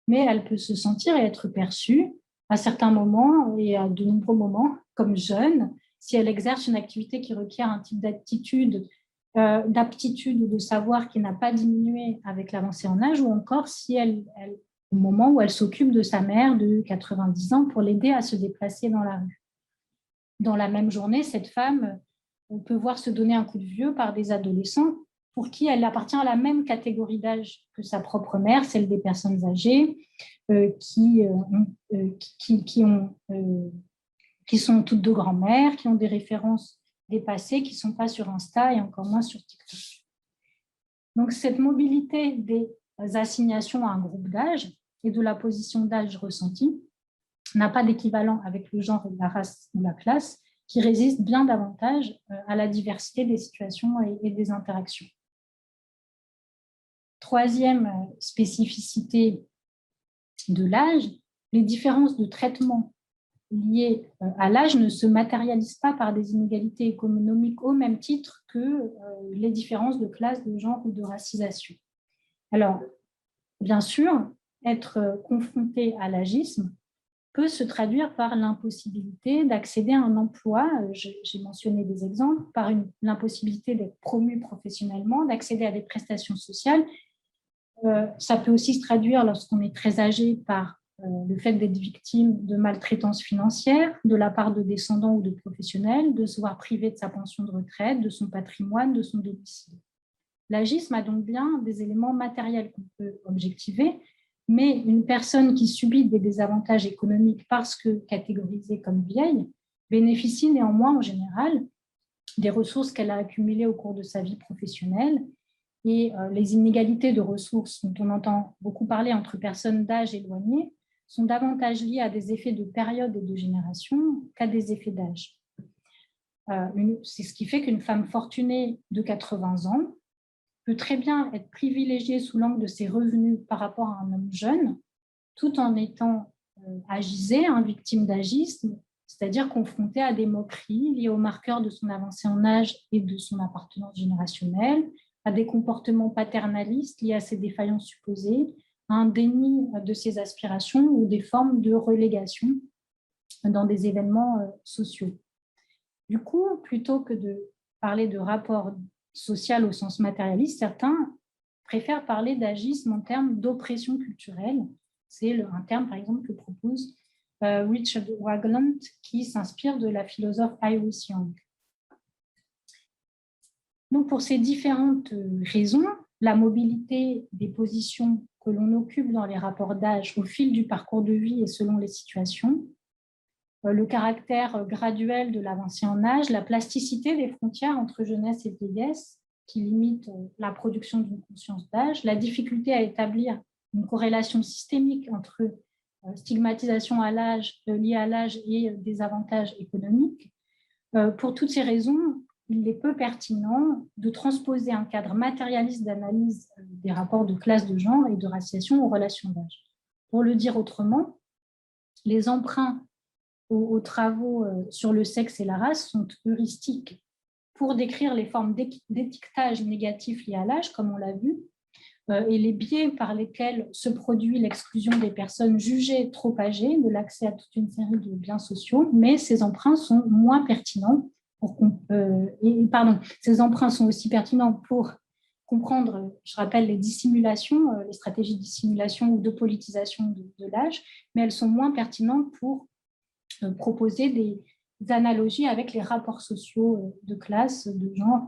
mais elle peut se sentir et être perçue à certains moments et à de nombreux moments comme jeune si elle exerce une activité qui requiert un type d'aptitude ou de savoir qui n'a pas diminué avec l'avancée en âge, ou encore si au moment où elle s'occupe de sa mère de 90 ans pour l'aider à se déplacer dans la rue. Dans la même journée, cette femme on peut voir se donner un coup de vieux par des adolescents pour qui elle appartient à la même catégorie d'âge que sa propre mère, celle des personnes âgées, qui sont toutes deux grand-mères, qui ont des références dépassées, qui ne sont pas sur Insta et encore moins sur TikTok. Donc, cette mobilité des assignations à un groupe d'âge et de la position d'âge ressentie n'a pas d'équivalent avec le genre, la race ou la classe, qui résiste bien davantage à la diversité des situations et des interactions. Troisième spécificité de l'âge, les différences de traitement liées à l'âge ne se matérialisent pas par des inégalités économiques au même titre que les différences de classe, de genre ou de racisation. Alors, bien sûr, être confronté à l'agisme peut se traduire par l'impossibilité d'accéder à un emploi, j'ai mentionné des exemples, par l'impossibilité d'être promu professionnellement, d'accéder à des prestations sociales. Ça peut aussi se traduire lorsqu'on est très âgé par le fait d'être victime de maltraitance financière de la part de descendants ou de professionnels, de se voir privé de sa pension de retraite, de son patrimoine, de son domicile. L'agisme a donc bien des éléments matériels qu'on peut objectiver, mais une personne qui subit des désavantages économiques parce que catégorisée comme vieille bénéficie néanmoins en général des ressources qu'elle a accumulées au cours de sa vie professionnelle. Et les inégalités de ressources dont on entend beaucoup parler entre personnes d'âge éloigné sont davantage liées à des effets de période et de génération qu'à des effets d'âge. C'est ce qui fait qu'une femme fortunée de 80 ans peut très bien être privilégiée sous l'angle de ses revenus par rapport à un homme jeune, tout en étant agisée, victime d'agisme, c'est-à-dire confrontée à des moqueries liées aux marqueurs de son avancée en âge et de son appartenance générationnelle, à des comportements paternalistes liés à ses défaillances supposées, à un déni de ses aspirations ou des formes de relégation dans des événements sociaux. Du coup, plutôt que de parler de rapport social au sens matérialiste, certains préfèrent parler d'agisme en termes d'oppression culturelle. C'est un terme, par exemple, que propose Richard Wagland, qui s'inspire de la philosophe Iris Young. Donc, pour ces différentes raisons, la mobilité des positions que l'on occupe dans les rapports d'âge au fil du parcours de vie et selon les situations, le caractère graduel de l'avancée en âge, la plasticité des frontières entre jeunesse et vieillesse qui limite la production d'une conscience d'âge, la difficulté à établir une corrélation systémique entre stigmatisation à l'âge, liée à l'âge et des avantages économiques. Pour toutes ces raisons, il est peu pertinent de transposer un cadre matérialiste d'analyse des rapports de classe, de genre et de racialisation aux relations d'âge. Pour le dire autrement, les emprunts aux travaux sur le sexe et la race sont heuristiques pour décrire les formes d'étiquetage négatif liées à l'âge, comme on l'a vu, et les biais par lesquels se produit l'exclusion des personnes jugées trop âgées de l'accès à toute une série de biens sociaux, mais ces emprunts sont moins pertinents ces emprunts sont aussi pertinents pour comprendre, je rappelle, les dissimulations, les stratégies de dissimulation ou de politisation de l'âge, mais elles sont moins pertinentes pour proposer des analogies avec les rapports sociaux de classe, de genre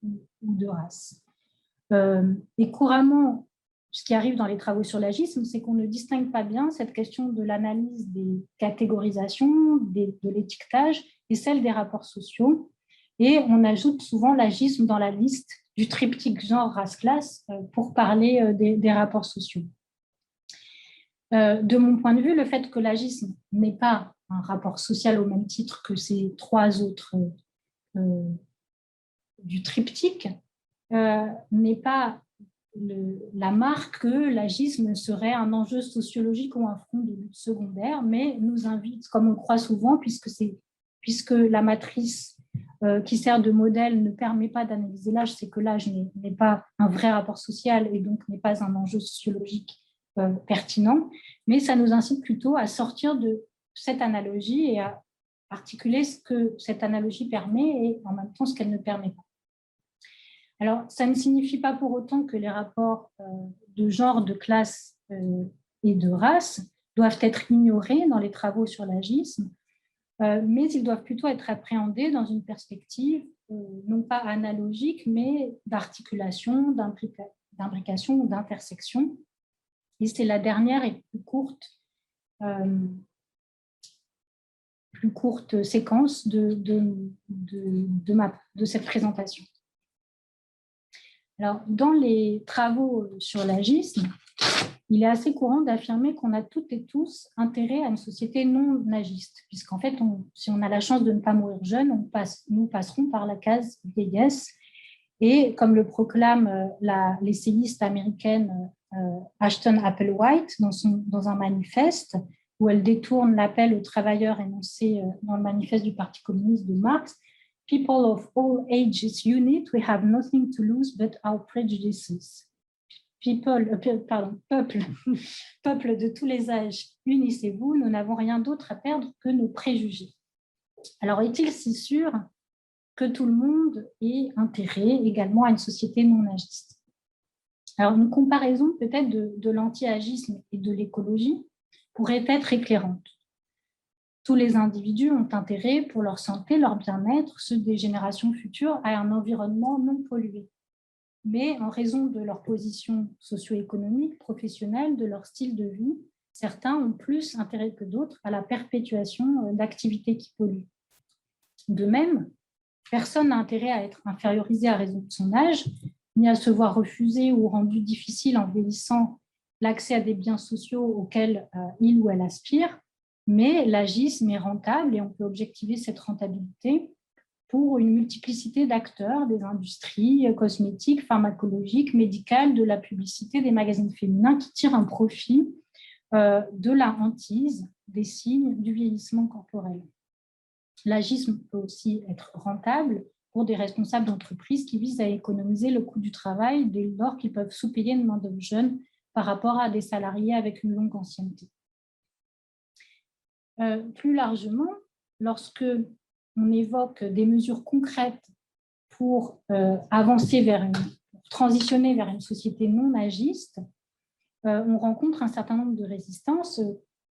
ou de race. Et couramment, ce qui arrive dans les travaux sur l'agisme, c'est qu'on ne distingue pas bien cette question de l'analyse des catégorisations, de l'étiquetage et celle des rapports sociaux. Et on ajoute souvent l'agisme dans la liste du triptyque genre-race-classe pour parler des rapports sociaux. De mon point de vue, le fait que l'agisme n'est pas un rapport social au même titre que ces trois autres du triptyque n'est pas la marque que l'agisme serait un enjeu sociologique ou un front de lutte secondaire, mais nous invite, comme on le croit souvent, puisque la matrice qui sert de modèle ne permet pas d'analyser l'âge, c'est que l'âge n'est pas un vrai rapport social et donc n'est pas un enjeu sociologique pertinent, mais ça nous incite plutôt à sortir de cette analogie et à articuler ce que cette analogie permet et en même temps ce qu'elle ne permet pas. Alors, ça ne signifie pas pour autant que les rapports de genre, de classe et de race doivent être ignorés dans les travaux sur l'agisme, mais ils doivent plutôt être appréhendés dans une perspective non pas analogique, mais d'articulation, d'imbrication ou d'intersection. Et c'est la dernière et plus courte séquence de cette présentation. Alors, dans les travaux sur l'agisme, il est assez courant d'affirmer qu'on a toutes et tous intérêt à une société non agiste, puisqu'en fait, si on a la chance de ne pas mourir jeune, nous passerons par la case vieillesse. Et comme le proclame l'essayiste américaine Ashton Applewhite dans un manifeste, où elle détourne l'appel aux travailleurs énoncé dans le manifeste du Parti communiste de Marx, « People of all ages unite, we have nothing to lose but our prejudices ». peuple de tous les âges, unissez-vous, nous n'avons rien d'autre à perdre que nos préjugés. Alors, est-il si sûr que tout le monde ait intérêt également à une société non agiste? Alors, une comparaison peut-être de l'anti-agisme et de l'écologie pourrait être éclairante. Tous les individus ont intérêt pour leur santé, leur bien-être, ceux des générations futures, à un environnement non pollué. Mais en raison de leur position socio-économique, professionnelle, de leur style de vie, certains ont plus intérêt que d'autres à la perpétuation d'activités qui polluent. De même, personne n'a intérêt à être infériorisé à raison de son âge, ni à se voir refuser ou rendu difficile en vieillissant l'accès à des biens sociaux auxquels il ou elle aspire, mais l'agisme est rentable et on peut objectiver cette rentabilité pour une multiplicité d'acteurs, des industries cosmétiques, pharmacologiques, médicales, de la publicité, des magazines féminins qui tirent un profit de la hantise, des signes du vieillissement corporel. L'agisme peut aussi être rentable pour des responsables d'entreprises qui visent à économiser le coût du travail dès lors qu'ils peuvent sous-payer une main-d'œuvre jeune par rapport à des salariés avec une longue ancienneté. Plus largement, lorsque on évoque des mesures concrètes pour transitionner vers une société non agiste, on rencontre un certain nombre de résistances,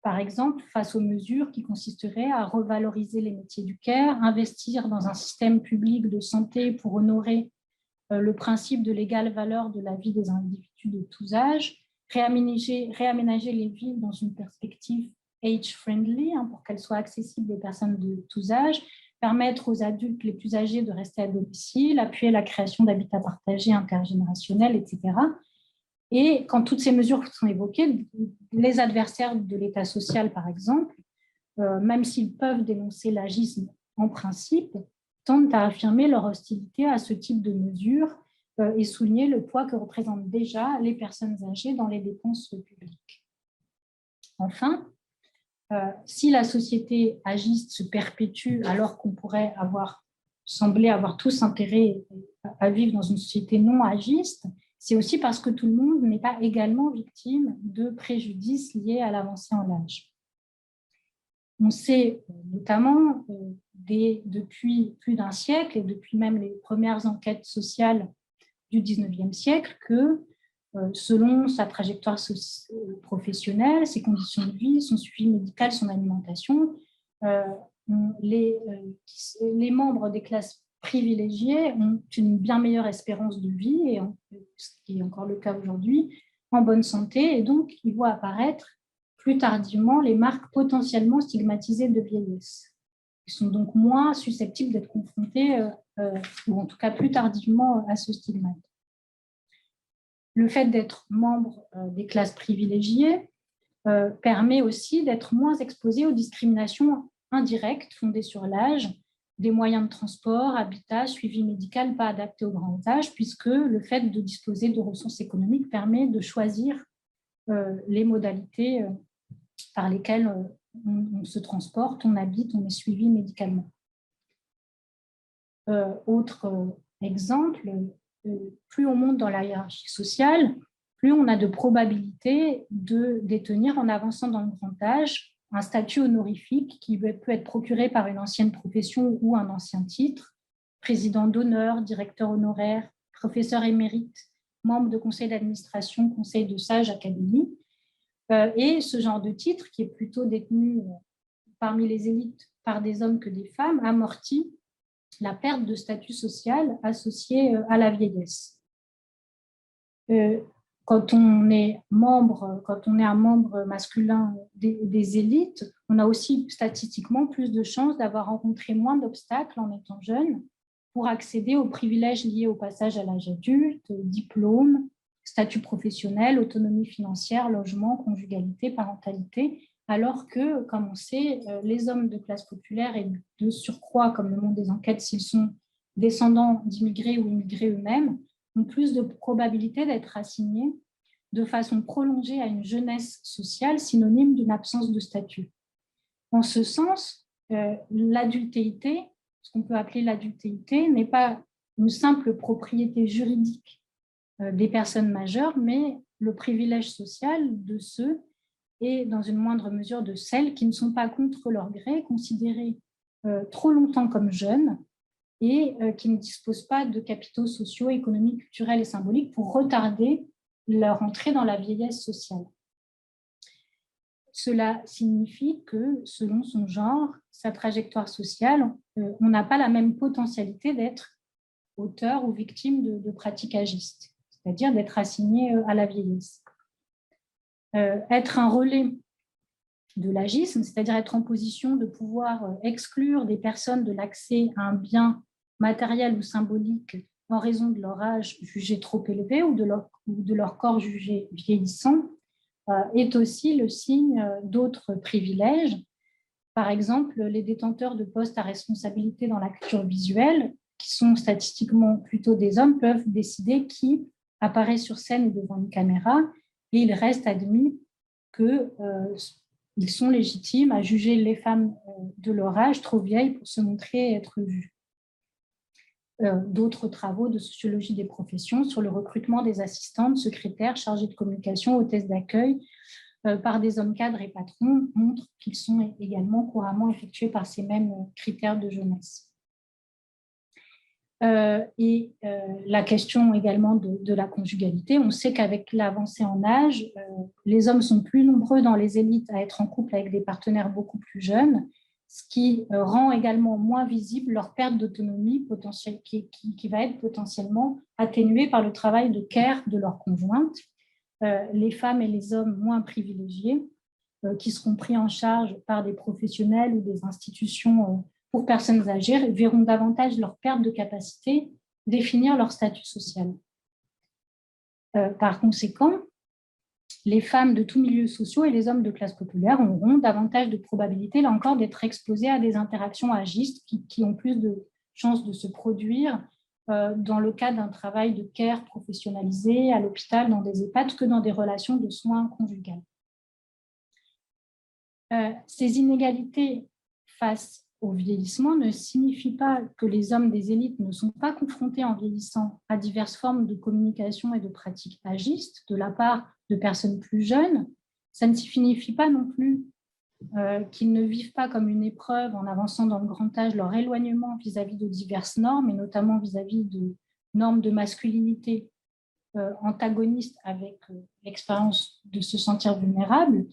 par exemple face aux mesures qui consisteraient à revaloriser les métiers du care, investir dans un système public de santé pour honorer le principe de l'égale valeur de la vie des individus de tous âges, réaménager les villes dans une perspective age-friendly, pour qu'elles soient accessibles aux personnes de tous âges, permettre aux adultes les plus âgés de rester à domicile, appuyer la création d'habitats partagés intergénérationnels, etc. Et quand toutes ces mesures sont évoquées, les adversaires de l'État social, par exemple, même s'ils peuvent dénoncer l'agisme en principe, tendent à affirmer leur hostilité à ce type de mesures et souligner le poids que représentent déjà les personnes âgées dans les dépenses publiques. Enfin, si la société agiste se perpétue alors qu'on pourrait sembler avoir tous intérêt à vivre dans une société non agiste, c'est aussi parce que tout le monde n'est pas également victime de préjudices liés à l'avancée en âge. On sait notamment depuis plus d'un siècle et depuis même les premières enquêtes sociales du 19e siècle que selon sa trajectoire professionnelle, ses conditions de vie, son suivi médical, son alimentation, les membres des classes privilégiées ont une bien meilleure espérance de vie, et ce qui est encore le cas aujourd'hui, en bonne santé, et donc ils voient apparaître plus tardivement les marques potentiellement stigmatisées de vieillesse. Ils sont donc moins susceptibles d'être confrontés, ou en tout cas plus tardivement, à ce stigmate. Le fait d'être membre des classes privilégiées permet aussi d'être moins exposé aux discriminations indirectes fondées sur l'âge, des moyens de transport, habitat, suivi médical pas adapté au grand âge, puisque le fait de disposer de ressources économiques permet de choisir les modalités par lesquelles on se transporte, on habite, on est suivi médicalement. Autre exemple, plus on monte dans la hiérarchie sociale, plus on a de probabilité de détenir en avançant dans le grand âge un statut honorifique qui peut être procuré par une ancienne profession ou un ancien titre, président d'honneur, directeur honoraire, professeur émérite, membre de conseil d'administration, conseil de sage, académie. Et ce genre de titre, qui est plutôt détenu parmi les élites par des hommes que des femmes, amortit la perte de statut social associée à la vieillesse. Quand on est un membre masculin des élites, on a aussi statistiquement plus de chances d'avoir rencontré moins d'obstacles en étant jeune pour accéder aux privilèges liés au passage à l'âge adulte, diplôme, statut professionnel, autonomie financière, logement, conjugalité, parentalité, alors que, comme on sait, les hommes de classe populaire et de surcroît, comme le montrent des enquêtes, s'ils sont descendants d'immigrés ou immigrés eux-mêmes, ont plus de probabilité d'être assignés de façon prolongée à une jeunesse sociale synonyme d'une absence de statut. En ce sens, l'adultéité, ce qu'on peut appeler l'adultéité, n'est pas une simple propriété juridique des personnes majeures, mais le privilège social de ceux et dans une moindre mesure de celles qui ne sont pas contre leur gré, considérés trop longtemps comme jeunes et qui ne disposent pas de capitaux sociaux, économiques, culturels et symboliques pour retarder leur entrée dans la vieillesse sociale. Cela signifie que, selon son genre, sa trajectoire sociale, on n'a pas la même potentialité d'être auteur ou victime de pratiques agistes, c'est-à-dire d'être assigné à la vieillesse. Être un relais de l'agisme, c'est-à-dire être en position de pouvoir exclure des personnes de l'accès à un bien matériel ou symbolique en raison de leur âge jugé trop élevé ou de leur corps jugé vieillissant, est aussi le signe d'autres privilèges. Par exemple, les détenteurs de postes à responsabilité dans la culture visuelle, qui sont statistiquement plutôt des hommes, peuvent décider qui apparaît sur scène ou devant une caméra, et il reste admis qu'ils sont légitimes à juger les femmes de leur âge trop vieilles pour se montrer et être vues. D'autres travaux de sociologie des professions sur le recrutement des assistantes, secrétaires, chargées de communication, hôtesses d'accueil par des hommes cadres et patrons montrent qu'ils sont également couramment effectués par ces mêmes critères de jeunesse. La question également de la conjugalité, on sait qu'avec l'avancée en âge, les hommes sont plus nombreux dans les élites à être en couple avec des partenaires beaucoup plus jeunes, ce qui rend également moins visible leur perte d'autonomie potentielle, qui va être potentiellement atténuée par le travail de care de leur conjointe. Les femmes et les hommes moins privilégiés, qui seront pris en charge par des professionnels ou des institutions pour personnes âgées, verront davantage leur perte de capacité définir leur statut social. Par conséquent, les femmes de tous milieux sociaux et les hommes de classe populaire auront davantage de probabilité, là encore, d'être exposés à des interactions agistes qui ont plus de chances de se produire dans le cadre d'un travail de care professionnalisé à l'hôpital, dans des EHPAD, que dans des relations de soins conjugales. Ces inégalités face au vieillissement ne signifient pas que les hommes des élites ne sont pas confrontés en vieillissant à diverses formes de communication et de pratiques agistes de la part de personnes plus jeunes. Ça ne signifie pas non plus qu'ils ne vivent pas comme une épreuve en avançant dans le grand âge leur éloignement vis-à-vis de diverses normes, et notamment vis-à-vis de normes de masculinité antagonistes avec l'expérience de se sentir vulnérable.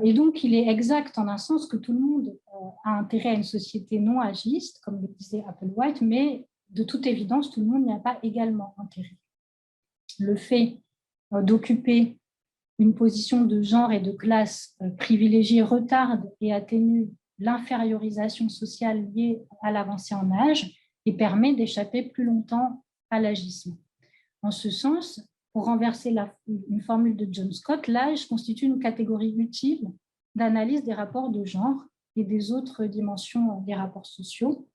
Et donc, il est exact en un sens que tout le monde a intérêt à une société non agiste, comme le disait Applewhite, mais de toute évidence, tout le monde n'y a pas également intérêt. Le fait d'occuper une position de genre et de classe privilégiée retarde et atténue l'infériorisation sociale liée à l'avancée en âge et permet d'échapper plus longtemps à l'agisme. En ce sens, pour renverser une formule de John Scott, l'âge constitue une catégorie utile d'analyse des rapports de genre et des autres dimensions des rapports sociaux.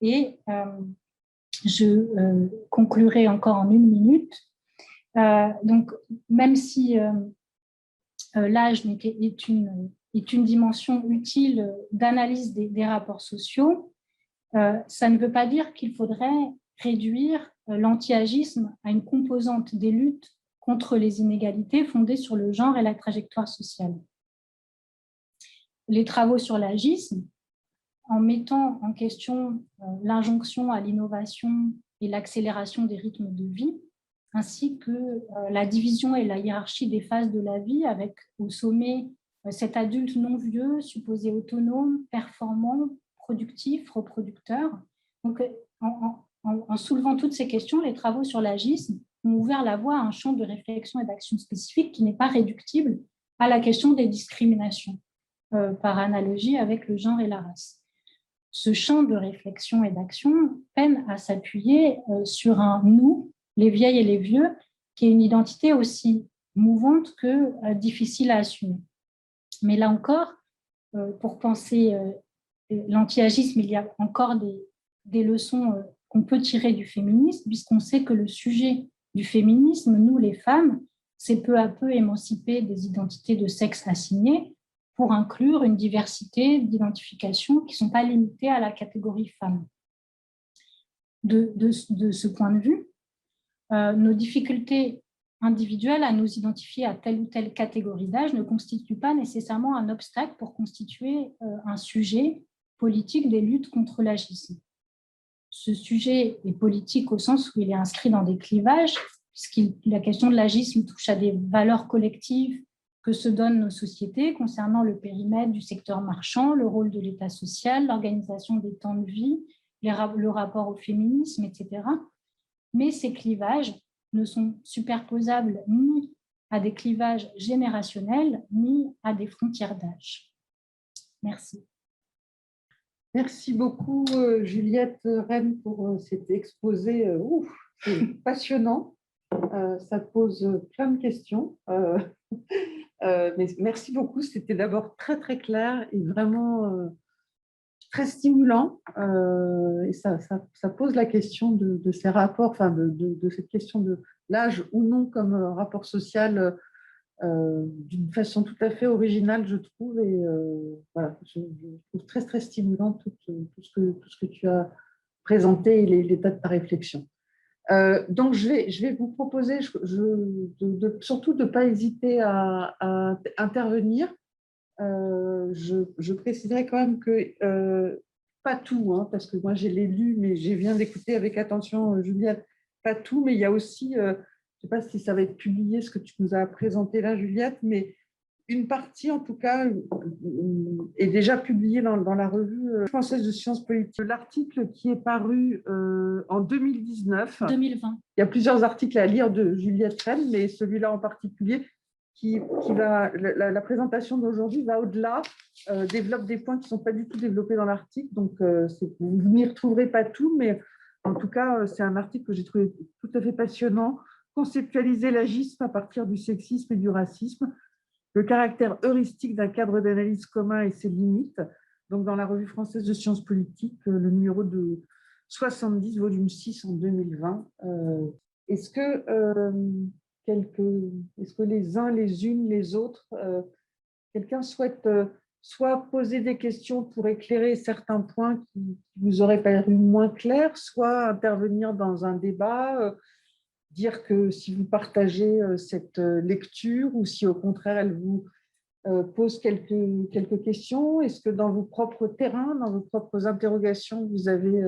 Et je conclurai encore en 1 minute. Donc, même si l'âge est une dimension utile d'analyse des rapports sociaux, ça ne veut pas dire qu'il faudrait réduire l'anti-agisme à une composante des luttes contre les inégalités fondées sur le genre et la trajectoire sociale. Les travaux sur l'agisme, en mettant en question l'injonction à l'innovation et l'accélération des rythmes de vie, ainsi que la division et la hiérarchie des phases de la vie, avec au sommet cet adulte non vieux, supposé autonome, performant, productif, reproducteur. Donc, en soulevant toutes ces questions, les travaux sur l'agisme ont ouvert la voie à un champ de réflexion et d'action spécifique qui n'est pas réductible à la question des discriminations, par analogie avec le genre et la race. Ce champ de réflexion et d'action peine à s'appuyer sur un « nous », les vieilles et les vieux, qui est une identité aussi mouvante que difficile à assumer. Mais là encore, pour penser l'anti-agisme, il y a encore des leçons qu'on peut tirer du féminisme, puisqu'on sait que le sujet du féminisme, nous les femmes, c'est peu à peu émanciper des identités de sexe assignées pour inclure une diversité d'identifications qui ne sont pas limitées à la catégorie femme. De ce point de vue, nos difficultés individuelles à nous identifier à telle ou telle catégorie d'âge ne constituent pas nécessairement un obstacle pour constituer un sujet politique des luttes contre l'agisme. Ce sujet est politique au sens où il est inscrit dans des clivages, puisque la question de l'agisme touche à des valeurs collectives que se donnent nos sociétés concernant le périmètre du secteur marchand, le rôle de l'État social, l'organisation des temps de vie, le rapport au féminisme, etc. Mais ces clivages ne sont superposables ni à des clivages générationnels, ni à des frontières d'âge. Merci. Merci beaucoup, Juliette Rennes, pour cet exposé passionnant. Ça pose plein de questions. Mais merci beaucoup. C'était d'abord très, très clair et vraiment très stimulant. Et ça pose la question de ces rapports, enfin de cette question de l'âge ou non comme rapport social d'une façon tout à fait originale, je trouve. Et voilà, je trouve très, très stimulant tout ce que tu as présenté et l'état de ta réflexion. Donc, je vais vous proposer surtout de ne pas hésiter à intervenir. Je préciserai quand même que pas tout, hein, parce que moi j'ai les lu, mais j'ai viens d'écouter avec attention Juliette, pas tout, mais il y a aussi, je ne sais pas si ça va être publié ce que tu nous as présenté là, Juliette, mais une partie en tout cas est déjà publiée dans la revue française de sciences politiques. L'article qui est paru en 2019. 2020. Il y a plusieurs articles à lire de Juliette Rennes, mais celui-là en particulier, la présentation d'aujourd'hui va au-delà, développe des points qui ne sont pas du tout développés dans l'article. Donc, vous n'y retrouverez pas tout, mais en tout cas, c'est un article que j'ai trouvé tout à fait passionnant. Conceptualiser l'agisme à partir du sexisme et du racisme, le caractère heuristique d'un cadre d'analyse commun et ses limites. Donc, dans la revue française de sciences politiques, le numéro de 70, volume 6 en 2020. Est-ce que les uns, les unes, les autres, quelqu'un souhaite soit poser des questions pour éclairer certains points qui vous auraient paru moins clairs, soit intervenir dans un débat, dire que si vous partagez cette lecture ou si au contraire elle vous pose quelques questions. Est-ce que dans vos propres terrains, dans vos propres interrogations, vous avez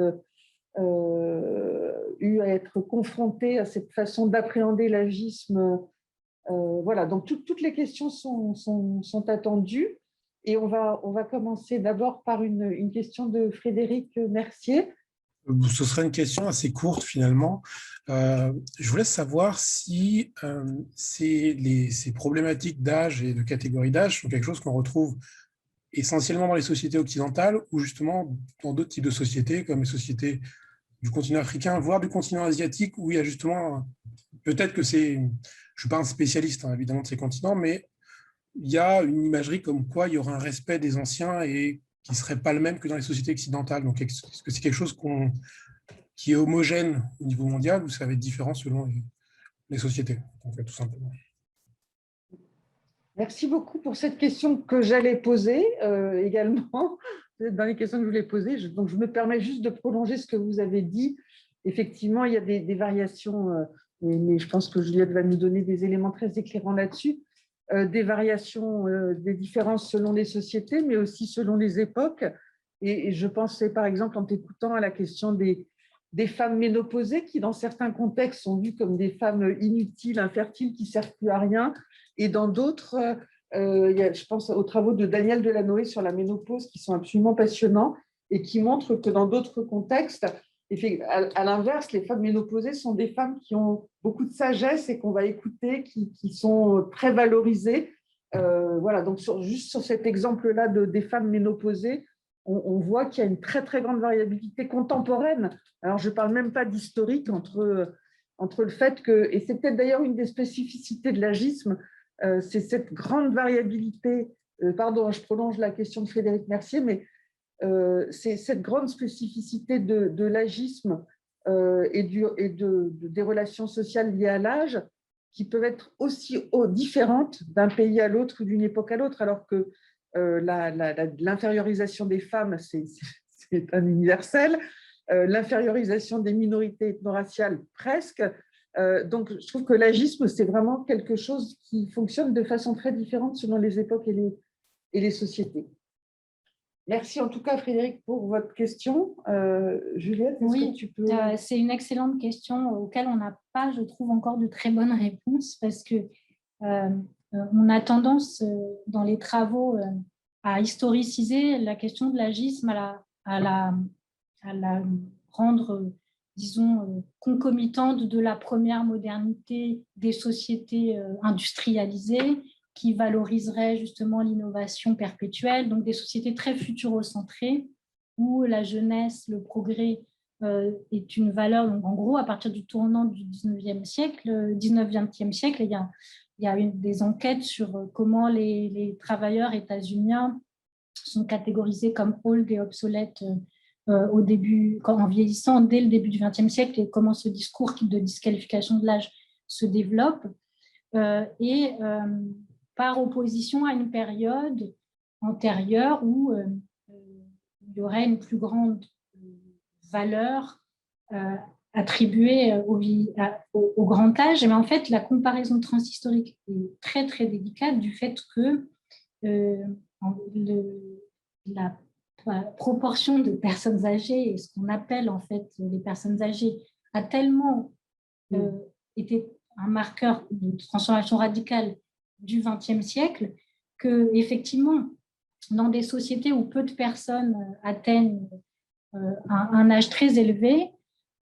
eu à être confronté à cette façon d'appréhender l'agisme? Voilà, donc toutes les questions sont attendues. Et on va commencer d'abord par une question de Frédéric Mercier. Ce serait une question assez courte finalement. Je voulais savoir si ces problématiques d'âge et de catégorie d'âge sont quelque chose qu'on retrouve essentiellement dans les sociétés occidentales ou justement dans d'autres types de sociétés comme les sociétés du continent africain, voire du continent asiatique, où il y a justement, peut-être que c'est, je ne suis pas un spécialiste évidemment de ces continents, mais il y a une imagerie comme quoi il y aura un respect des anciens et qui ne serait pas le même que dans les sociétés occidentales. Donc, est-ce que c'est quelque chose qui est homogène au niveau mondial ou ça va être différent selon les sociétés, en fait, tout simplement? Merci beaucoup pour cette question que j'allais poser également. Dans les questions que je voulais poser, donc je me permets juste de prolonger ce que vous avez dit. Effectivement, il y a des variations, mais je pense que Juliette va nous donner des éléments très éclairants là-dessus. Des variations, des différences selon les sociétés, mais aussi selon les époques. Et je pensais, par exemple, en t'écoutant à la question des femmes ménopausées qui, dans certains contextes, sont vues comme des femmes inutiles, infertiles, qui ne servent plus à rien. Et dans d'autres, je pense aux travaux de Daniel Delanoë sur la ménopause qui sont absolument passionnants et qui montrent que dans d'autres contextes, à l'inverse, les femmes ménopausées sont des femmes qui ont beaucoup de sagesse et qu'on va écouter, qui sont très valorisées. Voilà, donc juste sur cet exemple-là des femmes ménopausées, on voit qu'il y a une très, très grande variabilité contemporaine. Alors, je ne parle même pas d'historique entre le fait que, et c'est peut-être d'ailleurs une des spécificités de l'agisme, c'est cette grande variabilité, pardon, je prolonge la question de Frédéric Mercier, mais c'est cette grande spécificité de l'agisme et des relations sociales liées à l'âge qui peuvent être aussi différentes d'un pays à l'autre ou d'une époque à l'autre, alors que l'infériorisation des femmes, c'est un universel, l'infériorisation des minorités ethno-raciales, presque, Donc, je trouve que l'agisme, c'est vraiment quelque chose qui fonctionne de façon très différente selon les époques et les sociétés. Merci en tout cas, Frédéric, pour votre question. Juliette, est-ce que tu peux… C'est une excellente question auquel on n'a pas, je trouve, encore de très bonnes réponses parce que on a tendance, dans les travaux, à historiciser la question de l'agisme, à la rendre, disons, concomitante de la première modernité des sociétés industrialisées qui valoriserait justement l'innovation perpétuelle, donc des sociétés très futurocentrées où la jeunesse, le progrès est une valeur. Donc en gros, à partir du tournant du 19e siècle, 19e siècle, il y a des enquêtes sur comment les travailleurs états-uniens sont catégorisés comme old et obsolètes au début, en vieillissant dès le début du XXe siècle, et comment ce discours de disqualification de l'âge se développe. Par opposition à une période antérieure où il y aurait une plus grande valeur attribuée au grand âge. Mais en fait, la comparaison transhistorique est très, très délicate du fait que la proportion de personnes âgées et ce qu'on appelle en fait les personnes âgées a tellement été un marqueur de transformation radicale du XXe siècle que, effectivement, dans des sociétés où peu de personnes atteignent un âge très élevé,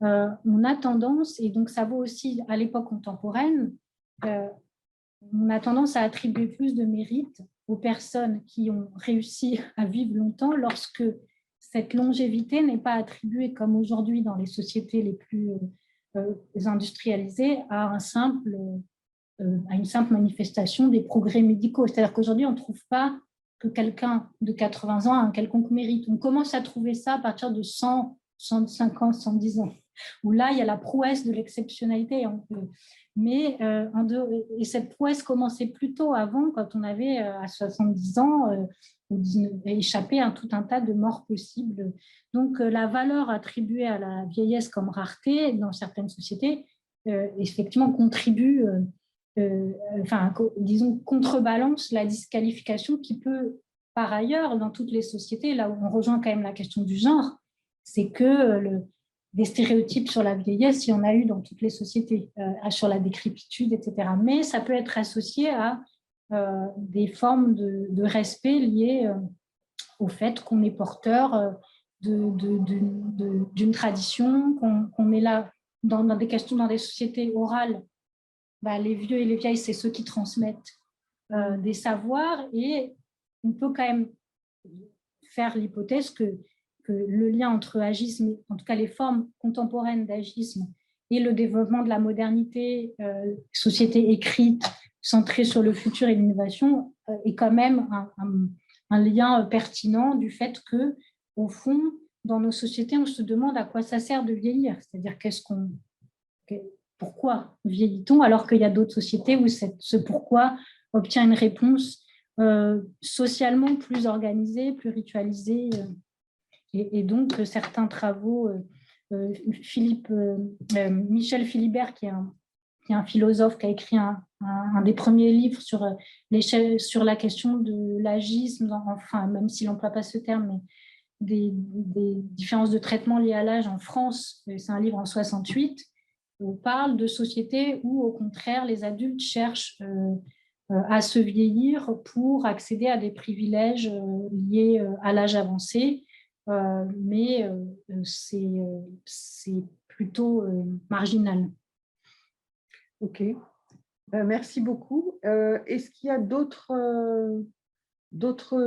on a tendance, et donc ça vaut aussi à l'époque contemporaine, on a tendance à attribuer plus de mérite aux personnes qui ont réussi à vivre longtemps lorsque cette longévité n'est pas attribuée, comme aujourd'hui dans les sociétés les plus industrialisées, à une simple manifestation des progrès médicaux. C'est-à-dire qu'aujourd'hui, on ne trouve pas que quelqu'un de 80 ans a un quelconque mérite. On commence à trouver ça à partir de 100, 105 ans, 110 ans, où là, il y a la prouesse de l'exceptionnalité. Mais et cette prouesse commençait plutôt avant, quand on avait à 70 ans échappé à tout un tas de morts possibles. Donc, la valeur attribuée à la vieillesse comme rareté dans certaines sociétés, effectivement, contribue, disons, contrebalance la disqualification qui peut, par ailleurs, dans toutes les sociétés, là où on rejoint quand même la question du genre, c'est que des stéréotypes sur la vieillesse, il y en a eu dans toutes les sociétés, sur la décrépitude, etc. Mais ça peut être associé à des formes de respect liées au fait qu'on est porteur d'une tradition, qu'on est là dans des questions, dans des sociétés orales. Les vieux et les vieilles, c'est ceux qui transmettent des savoirs, et on peut quand même faire l'hypothèse que le lien entre agisme, en tout cas les formes contemporaines d'agisme, et le développement de la modernité, société écrite, centrée sur le futur et l'innovation, est quand même un lien pertinent du fait que, au fond, dans nos sociétés, on se demande à quoi ça sert de vieillir, c'est-à-dire pourquoi vieillit-on, alors qu'il y a d'autres sociétés où ce pourquoi obtient une réponse socialement plus organisée, plus ritualisée. Et donc, certains travaux, Michel Philibert, qui est un philosophe qui a écrit un des premiers livres sur la question de l'agisme, enfin, même s'il n'emploie pas ce terme, mais des différences de traitement liées à l'âge en France, c'est un livre en 68, on parle de sociétés où, au contraire, les adultes cherchent à se vieillir pour accéder à des privilèges liés à l'âge avancé, mais c'est plutôt marginal. Ok, merci beaucoup. Est-ce qu'il y a d'autres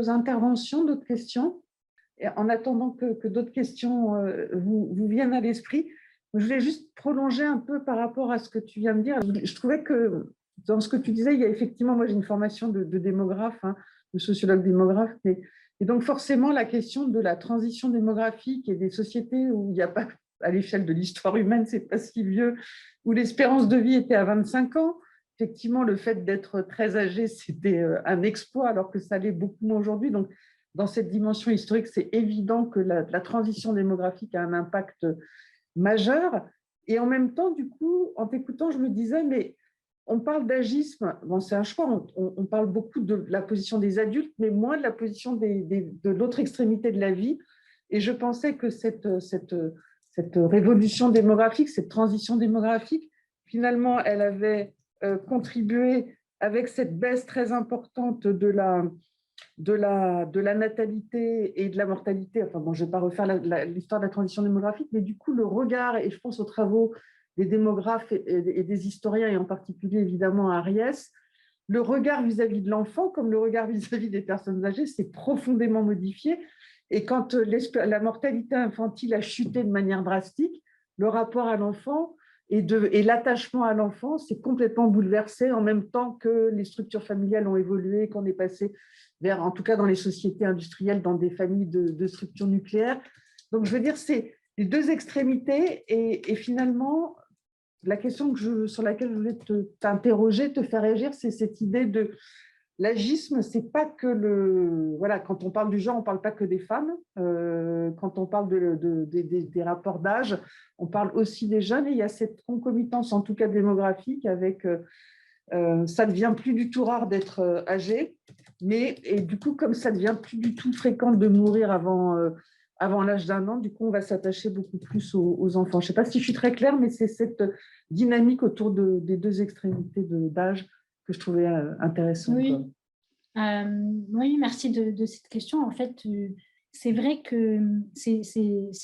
interventions, d'autres questions? Et en attendant que d'autres questions vous viennent à l'esprit, je voulais juste prolonger un peu par rapport à ce que tu viens de dire. Je trouvais que dans ce que tu disais, il y a effectivement, moi j'ai une formation de démographe, de sociologue démographe, et donc forcément la question de la transition démographique et des sociétés où il n'y a pas, à l'échelle de l'histoire humaine, c'est pas si vieux, où l'espérance de vie était à 25 ans. Effectivement, le fait d'être très âgé, c'était un exploit, alors que ça l'est beaucoup moins aujourd'hui. Donc, dans cette dimension historique, c'est évident que la transition démographique a un impact majeur. Et en même temps, du coup, en t'écoutant, je me disais, mais on parle d'agisme, bon, c'est un choix, on parle beaucoup de la position des adultes, mais moins de la position de l'autre extrémité de la vie. Et je pensais que cette révolution démographique, cette transition démographique, finalement, elle avait contribué avec cette baisse très importante de la natalité et de la mortalité. Enfin, bon, je ne vais pas refaire l'histoire de la transition démographique, mais du coup, le regard, et je pense aux travaux des démographes et des historiens, et en particulier évidemment à Ariès, le regard vis-à-vis de l'enfant, comme le regard vis-à-vis des personnes âgées, s'est profondément modifié. Et quand la mortalité infantile a chuté de manière drastique, le rapport à l'enfant et l'attachement à l'enfant s'est complètement bouleversé en même temps que les structures familiales ont évolué, qu'on est passé vers, en tout cas dans les sociétés industrielles, dans des familles de structures nucléaires. Donc, je veux dire, c'est les deux extrémités et finalement, la question sur laquelle je voulais t'interroger, te faire réagir, c'est cette idée de l'agisme, c'est pas que voilà, quand on parle du genre, on parle pas que des femmes. Quand on parle des rapports d'âge, on parle aussi des jeunes. Et il y a cette concomitance, en tout cas démographique, avec ça devient plus du tout rare d'être âgé, et du coup, comme ça devient plus du tout fréquent de mourir avant l'âge d'un an, du coup, on va s'attacher beaucoup plus aux enfants. Je ne sais pas si je suis très claire, mais c'est cette dynamique autour des deux extrémités d'âge que je trouvais intéressante. Oui. Oui, merci de cette question. En fait, c'est vrai que c'est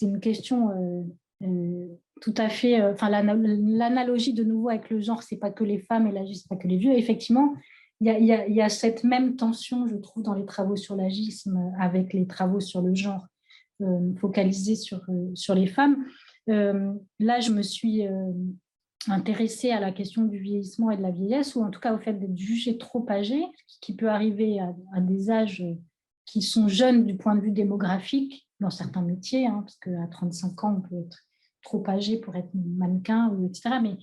une question tout à fait… Enfin, l'analogie de nouveau avec le genre, ce n'est pas que les femmes et l'agisme, ce n'est pas que les vieux. Effectivement, il y a cette même tension, je trouve, dans les travaux sur l'agisme avec les travaux sur le genre focalisés sur les femmes. Là, je me suis intéressée à la question du vieillissement et de la vieillesse, ou en tout cas au fait d'être jugé trop âgé, qui peut arriver à des âges qui sont jeunes du point de vue démographique, dans certains métiers, hein, parce qu'à 35 ans, on peut être trop âgé pour être mannequin, etc. Mais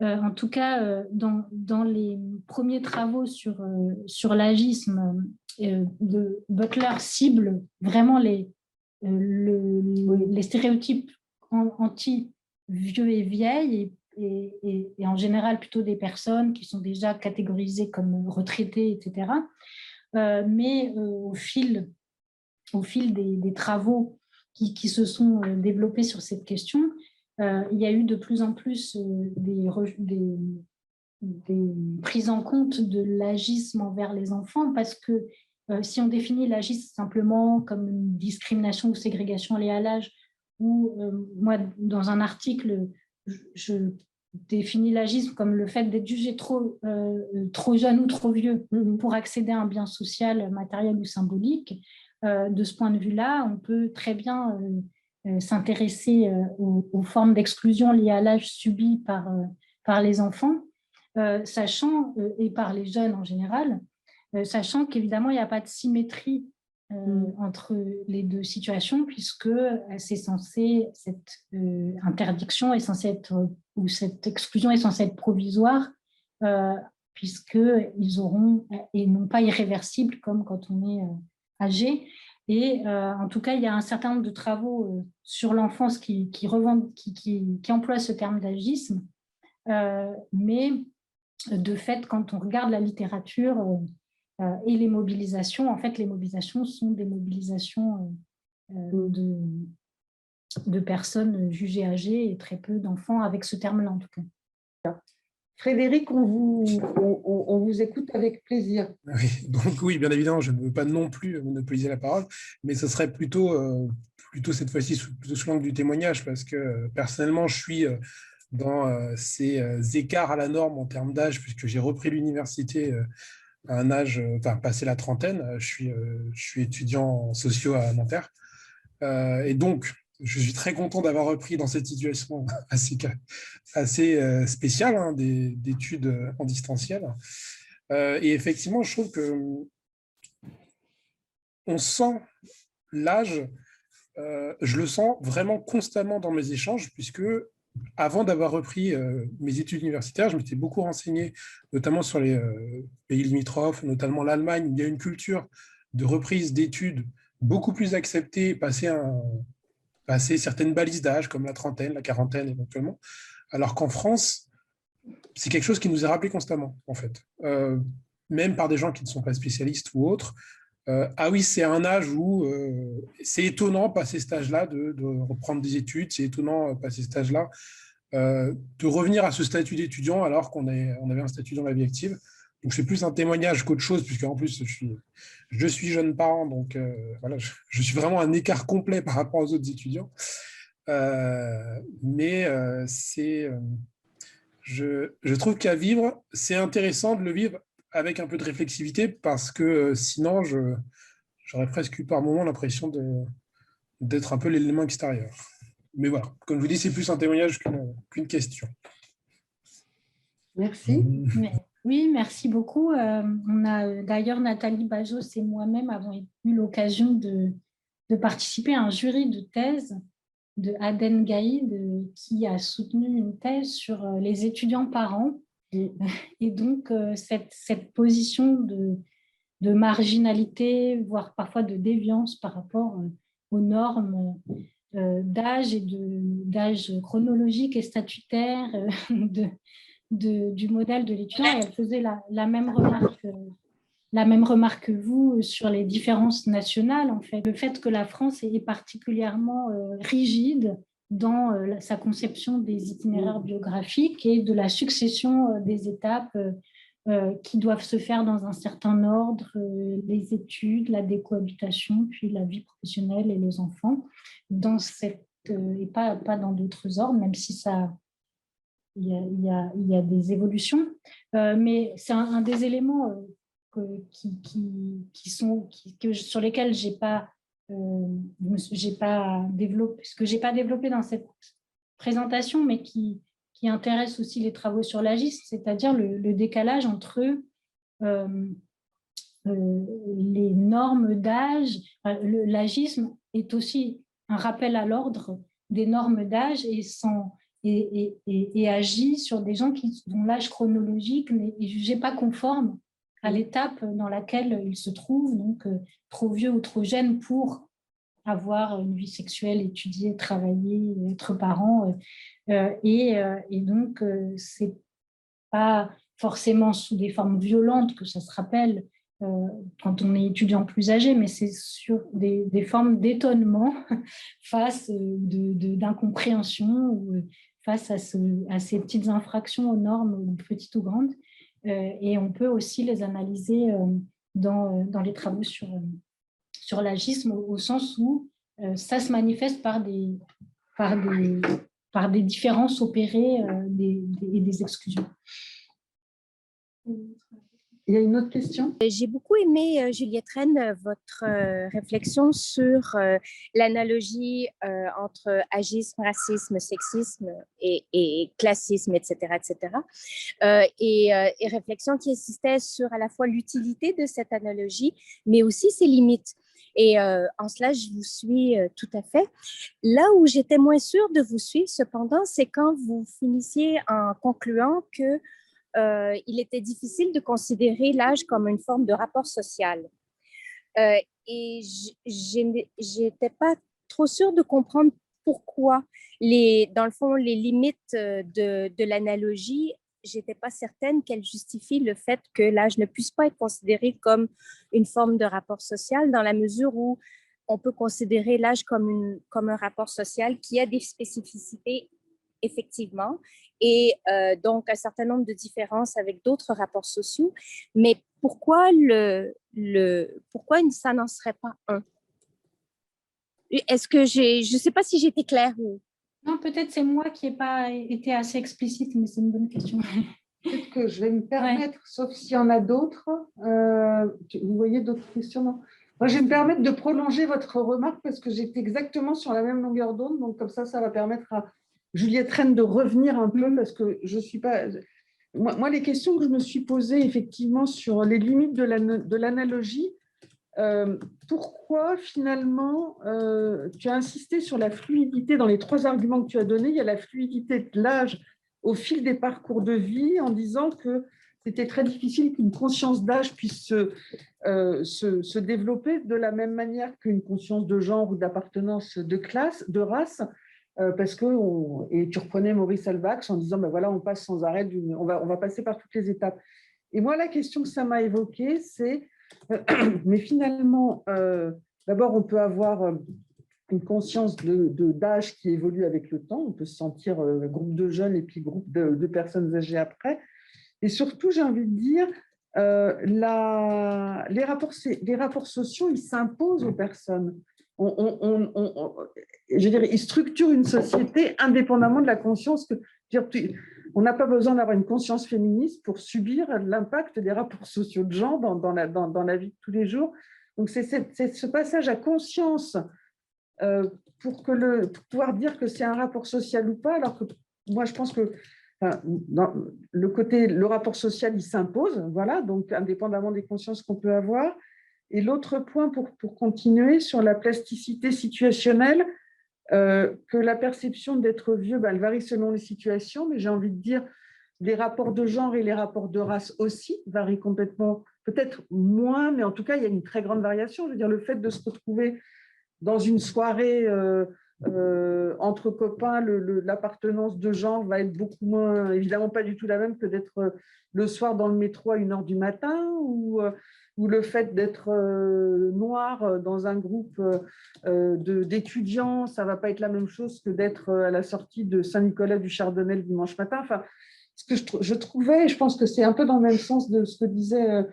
en tout cas, dans les premiers travaux sur l'agisme, Butler cible vraiment les stéréotypes anti-vieux et vieilles, et en général plutôt des personnes qui sont déjà catégorisées comme retraitées, etc. Mais au fil des travaux qui se sont développés sur cette question, il y a eu de plus en plus des prises en compte de l'agisme envers les enfants, parce que si on définit l'agisme simplement comme une discrimination ou ségrégation liée à l'âge, ou moi, dans un article, je définis l'agisme comme le fait d'être jugé trop jeune ou trop vieux pour accéder à un bien social, matériel ou symbolique. De ce point de vue-là, on peut très bien s'intéresser aux formes d'exclusion liées à l'âge subi par les enfants, sachant, et par les jeunes en général, sachant qu'évidemment, il n'y a pas de symétrie entre les deux situations, puisque cette interdiction est censée être, ou cette exclusion est censée être provisoire, puisqu'ils auront, et non pas irréversible comme quand on est âgé. Et en tout cas, il y a un certain nombre de travaux sur l'enfance qui emploient ce terme d'agisme, mais de fait, quand on regarde la littérature et les mobilisations, en fait, les mobilisations sont des mobilisations de personnes jugées âgées et très peu d'enfants avec ce terme-là, en tout cas. Frédéric, on vous écoute avec plaisir. Oui, donc oui, bien évidemment, je ne veux pas non plus monopoliser la parole, mais ce serait plutôt cette fois-ci sous l'angle du témoignage, parce que personnellement, je suis dans ces écarts à la norme en termes d'âge, puisque j'ai repris l'université à un âge, passé la trentaine. Je suis étudiant en socio à Nanterre. Et donc, je suis très content d'avoir repris dans cette situation assez spéciale, hein, d'études en distanciel. Et effectivement, je trouve qu'on sent l'âge, je le sens vraiment constamment dans mes échanges, puisque avant d'avoir repris mes études universitaires, je m'étais beaucoup renseigné, notamment sur les pays limitrophes, notamment l'Allemagne, où il y a une culture de reprise d'études beaucoup plus acceptée, passé passer certaines balises d'âge, comme la trentaine, la quarantaine éventuellement, alors qu'en France, c'est quelque chose qui nous est rappelé constamment, en fait. Même par des gens qui ne sont pas spécialistes ou autres. Ah oui, c'est un âge où c'est étonnant, passer cet âge-là, de reprendre des études, c'est étonnant, passer cet âge-là, de revenir à ce statut d'étudiant alors on avait un statut dans la vie active. Donc, c'est plus un témoignage qu'autre chose, puisque en plus, je suis jeune parent, donc voilà, je suis vraiment un écart complet par rapport aux autres étudiants. Mais je trouve qu'à vivre, c'est intéressant de le vivre avec un peu de réflexivité, parce que sinon, j'aurais presque eu par moment l'impression d'être un peu l'élément extérieur. Mais voilà, comme je vous dis, c'est plus un témoignage qu'une question. Merci. Oui, merci beaucoup. On a d'ailleurs, Nathalie Bajos et moi-même avons eu l'occasion de participer à un jury de thèse de Aden Gaïd, qui a soutenu une thèse sur les étudiants parents. Et donc, cette position de marginalité, voire parfois de déviance par rapport aux normes d'âge et d'âge chronologique et statutaire du modèle de l'étudiant. Et elle faisait la même remarque que vous sur les différences nationales, en fait. Le fait que la France est particulièrement rigide dans sa conception des itinéraires biographiques et de la succession des étapes qui doivent se faire dans un certain ordre, les études, la décohabitation, puis la vie professionnelle et les enfants, et pas dans d'autres ordres, même si il y a des évolutions. Mais c'est un des éléments sur lesquels j'ai pas développé dans cette présentation, mais qui intéresse aussi les travaux sur l'agisme, c'est-à-dire le décalage entre les normes d'âge. L'agisme est aussi un rappel à l'ordre des normes d'âge et agit sur des gens dont l'âge chronologique n'est jugé pas conforme à l'étape dans laquelle ils se trouvent, donc trop vieux ou trop jeunes pour avoir une vie sexuelle, étudier, travailler, être parent. Et donc, c'est pas forcément sous des formes violentes que ça se rappelle quand on est étudiant plus âgé, mais c'est sur des formes d'étonnement face d'incompréhension ou face à ces petites infractions aux normes, petites ou grandes. Et on peut aussi les analyser dans les travaux sur l'agisme, au sens où ça se manifeste par des différences opérées et des exclusions. Il y a une autre question? J'ai beaucoup aimé, Juliette Rennes, votre réflexion sur l'analogie entre agisme, racisme, sexisme et classisme, etc. Et réflexion qui insistait sur à la fois l'utilité de cette analogie, mais aussi ses limites. Et en cela, je vous suis tout à fait. Là où j'étais moins sûre de vous suivre, cependant, c'est quand vous finissiez en concluant que il était difficile de considérer l'âge comme une forme de rapport social. Et je n'étais pas trop sûre de comprendre pourquoi, dans le fond, les limites de l'analogie, je n'étais pas certaine qu'elles justifient le fait que l'âge ne puisse pas être considéré comme une forme de rapport social, dans la mesure où on peut considérer l'âge comme un rapport social qui a des spécificités, effectivement, et donc un certain nombre de différences avec d'autres rapports sociaux. Mais pourquoi ça n'en serait pas un? Est-ce que je ne sais pas si j'étais claire ou... Non, peut-être c'est moi qui n'ai pas été assez explicite, mais c'est une bonne question. Peut-être que je vais me permettre, sauf s'il y en a d'autres. Vous voyez d'autres questions? Non. Moi, je vais me permettre de prolonger votre remarque parce que j'étais exactement sur la même longueur d'onde. Donc, comme ça va permettre à Juliette Rennes de revenir un peu parce que je ne suis pas… Moi, les questions que je me suis posées effectivement sur les limites de l'analogie, pourquoi finalement tu as insisté sur la fluidité dans les trois arguments que tu as donnés? Il y a la fluidité de l'âge au fil des parcours de vie en disant que c'était très difficile qu'une conscience d'âge puisse se développer de la même manière qu'une conscience de genre ou d'appartenance de classe, de race, parce que, et tu reprenais Maurice Halbach en disant, ben voilà, on passe sans arrêt, on va passer par toutes les étapes. Et moi, la question que ça m'a évoquée, c'est, mais finalement, d'abord, on peut avoir une conscience d'âge qui évolue avec le temps, on peut se sentir groupe de jeunes et puis groupe de personnes âgées après. Et surtout, j'ai envie de dire, les rapports sociaux, ils s'imposent aux personnes. Je veux dire, ils structurent une société indépendamment de la conscience que. On n'a pas besoin d'avoir une conscience féministe pour subir l'impact des rapports sociaux de genre dans la vie de tous les jours. Donc, c'est ce passage à conscience pour pouvoir dire que c'est un rapport social ou pas, alors que moi, je pense que le rapport social, il s'impose, voilà, donc indépendamment des consciences qu'on peut avoir. Et l'autre point, pour continuer, sur la plasticité situationnelle, que la perception d'être vieux, elle varie selon les situations, mais j'ai envie de dire, les rapports de genre et les rapports de race aussi varient complètement, peut-être moins, mais en tout cas, il y a une très grande variation. Je veux dire, le fait de se retrouver dans une soirée entre copains, l'appartenance de genre va être beaucoup moins, évidemment pas du tout la même que d'être le soir dans le métro à 1h du matin, ou le fait d'être noir dans un groupe d'étudiants, ça ne va pas être la même chose que d'être à la sortie de Saint-Nicolas du Chardonnay le dimanche matin. Enfin, ce que je trouvais, et je pense que c'est un peu dans le même sens de ce que disait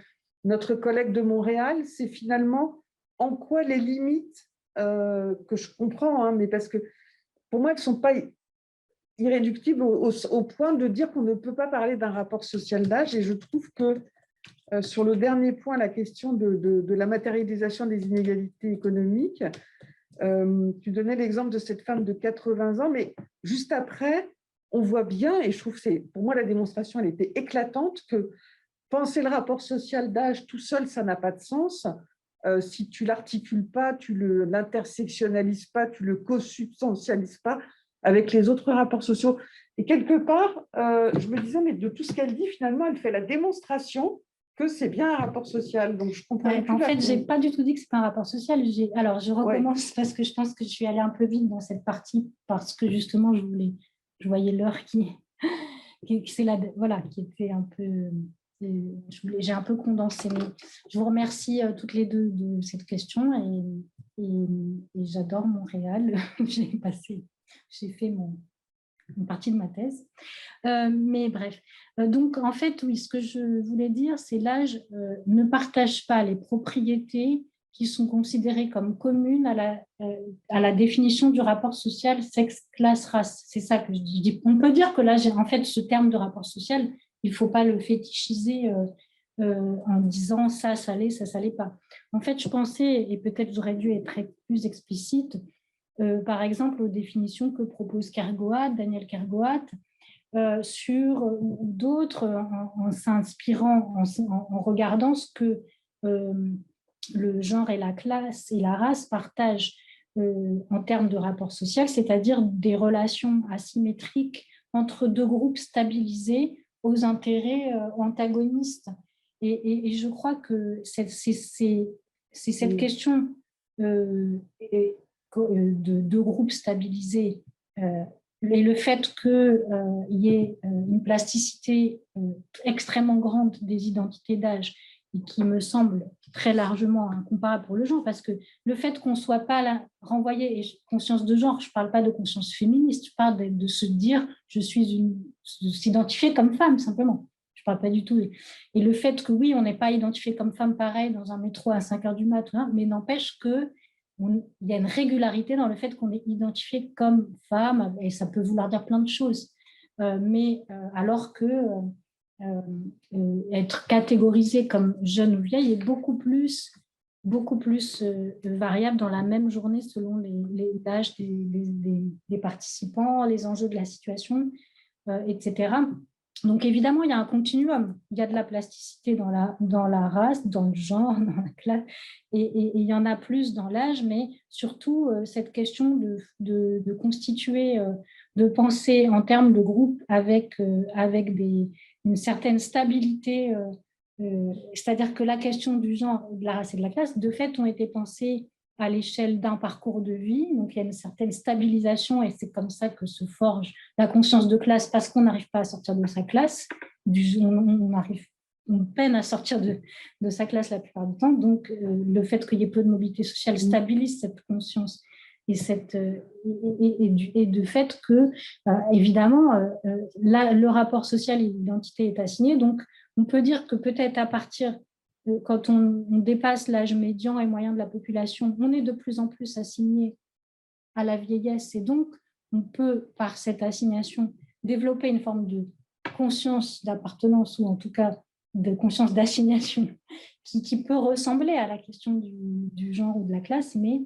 notre collègue de Montréal, c'est finalement en quoi les limites que je comprends, hein, mais parce que pour moi, elles ne sont pas irréductibles au point de dire qu'on ne peut pas parler d'un rapport social d'âge. Et je trouve que sur le dernier point, la question de la matérialisation des inégalités économiques, tu donnais l'exemple de cette femme de 80 ans, mais juste après, on voit bien, et je trouve que pour moi, la démonstration, elle était éclatante, que penser le rapport social d'âge tout seul, ça n'a pas de sens. Si tu ne l'articules pas, tu ne l'intersectionnalises pas, tu ne le co-substantialises pas avec les autres rapports sociaux. Et quelque part, je me disais, mais de tout ce qu'elle dit, finalement, elle fait la démonstration que c'est bien un rapport social. Donc, je comprends. En fait, je n'ai pas du tout dit que ce n'est pas un rapport social. Alors, je recommence parce que je pense que je suis allée un peu vite dans cette partie parce que justement, je voyais l'heure qui était un peu... J'ai un peu condensé, mais je vous remercie toutes les deux de cette question et j'adore Montréal. J'ai fait une partie de ma thèse. Mais bref, donc en fait, oui, ce que je voulais dire, c'est l'âge ne partage pas les propriétés qui sont considérées comme communes à la définition du rapport social sexe, classe, race. C'est ça que je dis. On peut dire que là, en fait, ce terme de rapport social, il ne faut pas le fétichiser en disant ça l'est, ça l'est pas. En fait, je pensais, et peut-être j'aurais dû être plus explicite, par exemple aux définitions que propose Daniel Kergoat, ou d'autres en s'inspirant, en regardant ce que le genre et la classe et la race partagent en termes de rapport social, c'est-à-dire des relations asymétriques entre deux groupes stabilisés aux intérêts antagonistes. Et je crois que c'est cette question de groupes stabilisés et le fait qu'il y ait une plasticité extrêmement grande des identités d'âge et qui me semble très largement incomparable pour le genre, parce que le fait qu'on ne soit pas là, renvoyé, et conscience de genre, je ne parle pas de conscience féministe, je parle de se dire de s'identifier comme femme, simplement. Je ne parle pas du tout. Et le fait que oui, on n'est pas identifié comme femme pareil dans un métro à 5h du matin, mais n'empêche qu'il y a une régularité dans le fait qu'on est identifié comme femme, et ça peut vouloir dire plein de choses. Alors que être catégorisé comme jeune ou vieille est beaucoup plus variable dans la même journée selon les âges des participants, les enjeux de la situation, etc. Donc évidemment, il y a un continuum, il y a de la plasticité dans la race, dans le genre, dans la classe, et il y en a plus dans l'âge, mais surtout cette question de constituer, de penser en termes de groupe avec des une certaine stabilité, c'est-à-dire que la question du genre, de la race et de la classe, de fait, ont été pensées à l'échelle d'un parcours de vie. Donc, il y a une certaine stabilisation et c'est comme ça que se forge la conscience de classe parce qu'on n'arrive pas à sortir de sa classe. On peine à sortir de sa classe la plupart du temps. Donc, le fait qu'il y ait peu de mobilité sociale stabilise cette conscience et de fait que, évidemment, le rapport social et l'identité est assigné. Donc, on peut dire que peut-être à partir, quand on dépasse l'âge médian et moyen de la population, on est de plus en plus assigné à la vieillesse et donc on peut, par cette assignation, développer une forme de conscience d'appartenance ou en tout cas de conscience d'assignation qui peut ressembler à la question du genre ou de la classe, mais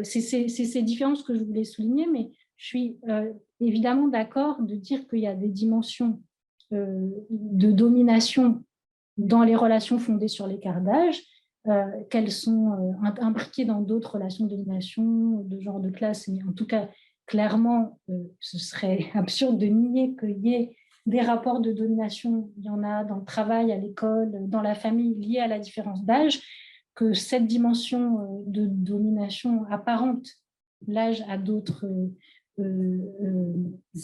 c'est ces différences que je voulais souligner, mais je suis évidemment d'accord de dire qu'il y a des dimensions de domination dans les relations fondées sur l'écart d'âge, qu'elles sont imbriquées dans d'autres relations de domination, de genre de classe, mais en tout cas, clairement, ce serait absurde de nier qu'il y ait des rapports de domination, il y en a dans le travail, à l'école, dans la famille, liés à la différence d'âge, que cette dimension de domination apparente l'âge à d'autres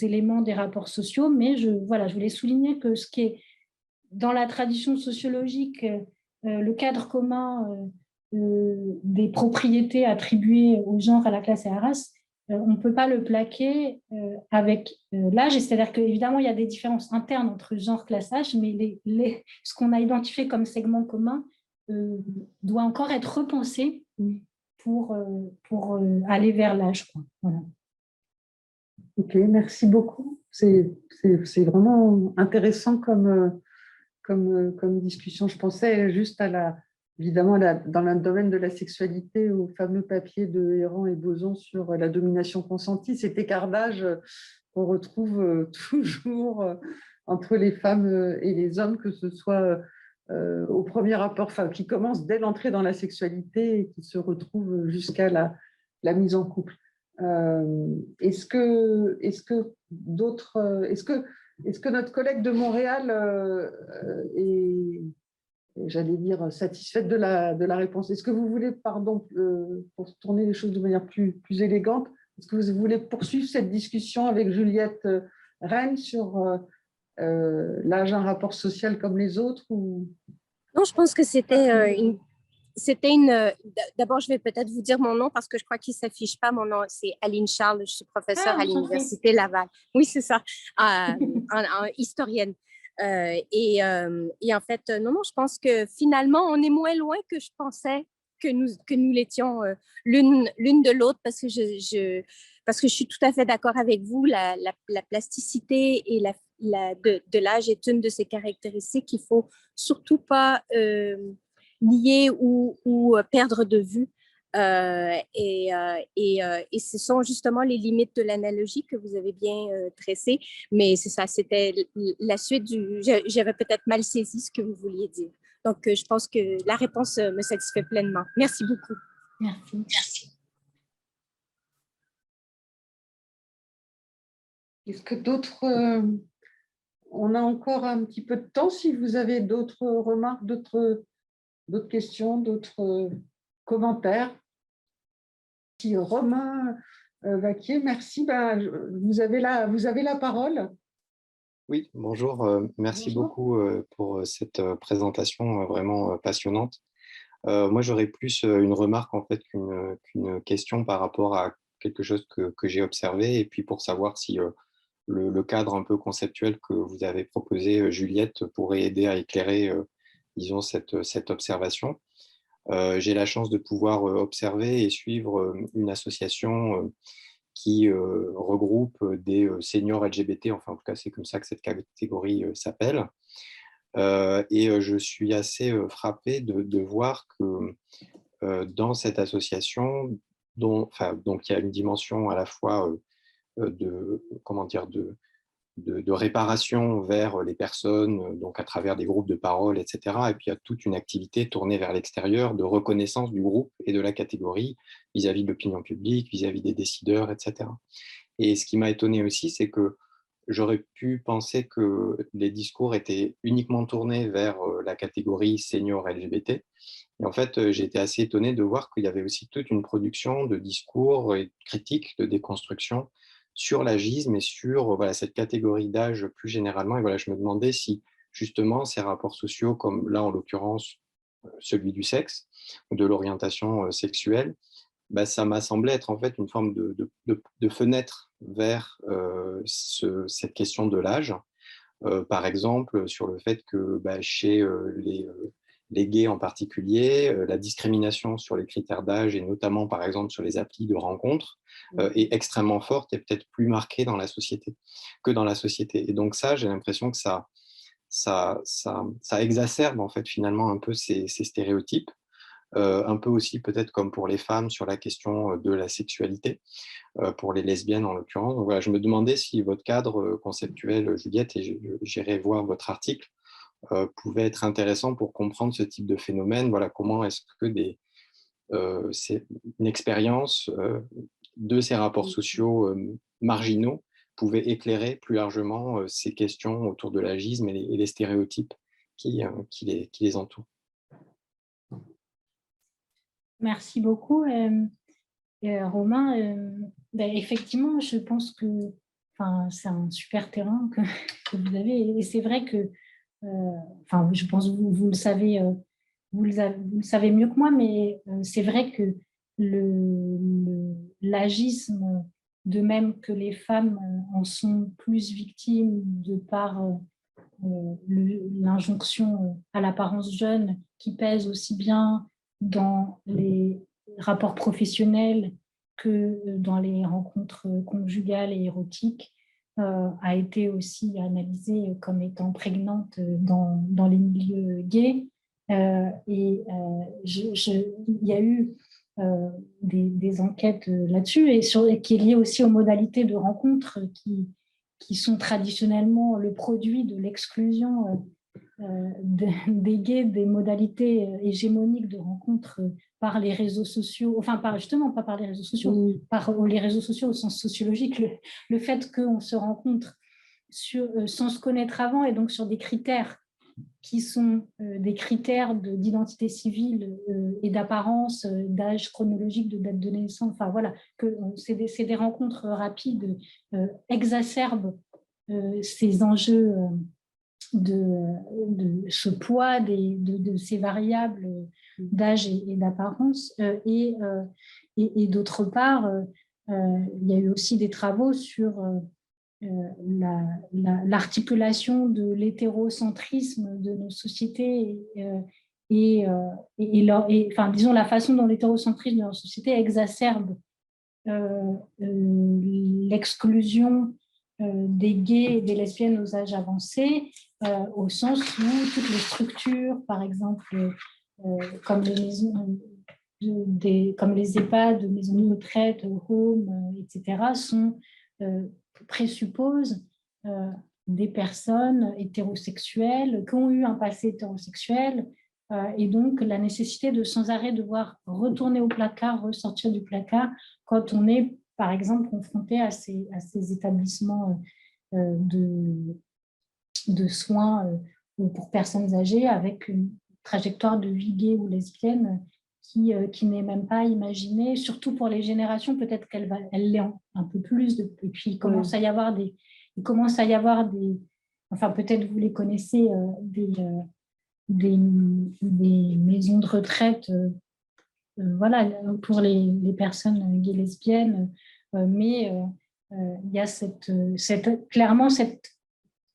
éléments des rapports sociaux, mais je voulais souligner que ce qui est dans la tradition sociologique, le cadre commun des propriétés attribuées au genre, à la classe et à la race, on ne peut pas le plaquer avec l'âge. C'est-à-dire qu'évidemment, il y a des différences internes entre genre, classe, âge, mais ce qu'on a identifié comme segment commun doit encore être repensé pour aller vers l'âge. Voilà. Ok, merci beaucoup. C'est vraiment intéressant comme discussion. Je pensais juste évidemment, dans le domaine de la sexualité, au fameux papier de Errand et Boson sur la domination consentie, cet écart d'âge qu'on retrouve toujours entre les femmes et les hommes, que ce soit au premier rapport, qui commence dès l'entrée dans la sexualité et qui se retrouve jusqu'à la mise en couple. Est-ce que notre collègue de Montréal est, j'allais dire, satisfaite de la réponse? Est-ce que vous voulez, pardon, pour tourner les choses de manière plus élégante, est-ce que vous voulez poursuivre cette discussion avec Juliette Rennes sur l'âge, un rapport social comme les autres ou... Non, je pense que c'était D'abord, je vais peut-être vous dire mon nom parce que je crois qu'il ne s'affiche pas. Mon nom, c'est Aline Charles. Je suis professeure à l'Université Laval. Oui, c'est ça, en historienne. Et en fait, non, je pense que finalement, on est moins loin que je pensais que nous l'étions l'une de l'autre parce que je suis tout à fait d'accord avec vous. La plasticité et de l'âge est une de ces caractéristiques qu'il ne faut surtout pas nier ou perdre de vue. Et ce sont justement les limites de l'analogie que vous avez bien tracées. Mais c'est ça, c'était la suite j'avais peut-être mal saisi ce que vous vouliez dire. Donc, je pense que la réponse me satisfait pleinement. Merci beaucoup. Merci. Est-ce que d'autres... on a encore un petit peu de temps si vous avez d'autres remarques, d'autres questions, d'autres commentaires. Si Romain Vaquier, merci. Vous avez la parole. Oui, bonjour. Merci beaucoup pour cette présentation vraiment passionnante. Moi, j'aurais plus une remarque en fait qu'une question par rapport à quelque chose que j'ai observé et puis pour savoir si le cadre un peu conceptuel que vous avez proposé, Juliette, pourrait aider à éclairer, disons, cette observation. J'ai la chance de pouvoir observer et suivre une association qui regroupe des seniors LGBT, enfin en tout cas c'est comme ça que cette catégorie s'appelle. Et je suis assez frappé de voir que dans cette association, donc il y a une dimension à la fois de réparation vers les personnes, donc à travers des groupes de parole, etc. Et puis il y a toute une activité tournée vers l'extérieur de reconnaissance du groupe et de la catégorie vis-à-vis de l'opinion publique, vis-à-vis des décideurs, etc. Et ce qui m'a étonné aussi, c'est que j'aurais pu penser que les discours étaient uniquement tournés vers la catégorie senior LGBT. Et en fait, j'ai été assez étonné de voir qu'il y avait aussi toute une production de discours et de critiques, de déconstruction sur l'agisme et sur voilà, cette catégorie d'âge plus généralement. Et voilà, je me demandais si justement ces rapports sociaux, comme là en l'occurrence celui du sexe ou de l'orientation sexuelle, bah, ça m'a semblé être en fait une forme de fenêtre vers cette question de l'âge. Par exemple, sur le fait que bah, chez les gays en particulier, la discrimination sur les critères d'âge et notamment par exemple sur les applis de rencontres est extrêmement forte et peut-être plus marquée dans la société que dans la société. Et donc ça, j'ai l'impression que ça exacerbe en fait finalement un peu ces stéréotypes. Un peu aussi peut-être comme pour les femmes sur la question de la sexualité, pour les lesbiennes en l'occurrence. Donc voilà, je me demandais si votre cadre conceptuel, Juliette, et j'irai voir votre article, pouvait être intéressant pour comprendre ce type de phénomène. Voilà, comment est-ce que c'est une expérience de ces rapports sociaux marginaux pouvait éclairer plus largement ces questions autour de l'agisme et les stéréotypes qui les entourent. Merci beaucoup, Romain. Effectivement, je pense que c'est un super terrain que vous avez. Et c'est vrai que, je pense que vous le savez, vous le savez mieux que moi, mais c'est vrai que l'agisme, de même que les femmes en sont plus victimes de par l'injonction à l'apparence jeune qui pèse aussi bien dans les rapports professionnels que dans les rencontres conjugales et érotiques, a été aussi analysée comme étant prégnante dans les milieux gays. Il y a eu des enquêtes là-dessus et qui est liée aussi aux modalités de rencontres qui sont traditionnellement le produit de l'exclusion des gays, des modalités hégémoniques de rencontre par les réseaux sociaux, justement pas par les réseaux sociaux, par les réseaux sociaux au sens sociologique, le fait qu'on se rencontre sans se connaître avant et donc sur des critères qui sont des critères d'identité civile et d'apparence, d'âge chronologique, de date de naissance, c'est des rencontres rapides, exacerbent ces enjeux de ce poids de ces variables d'âge et d'apparence. Et d'autre part, il y a eu aussi des travaux sur l'articulation de l'hétérocentrisme de nos sociétés disons la façon dont l'hétérocentrisme de nos sociétés exacerbe l'exclusion des gays et des lesbiennes aux âges avancés, au sens où toutes les structures, par exemple, comme les maisons, comme les EHPAD, maisons de retraite, home, etc., présupposent des personnes hétérosexuelles qui ont eu un passé hétérosexuel, et donc la nécessité de sans arrêt devoir retourner au placard, ressortir du placard quand on est, par exemple, confronté à ces établissements de soins pour personnes âgées avec une trajectoire de vie gay ou lesbienne qui n'est même pas imaginée, surtout pour les générations, peut-être qu'elle l'est un peu plus. Et puis, il commence à y avoir des... Enfin, peut-être vous les connaissez, des maisons de retraite pour les personnes gays lesbiennes, mais il y a clairement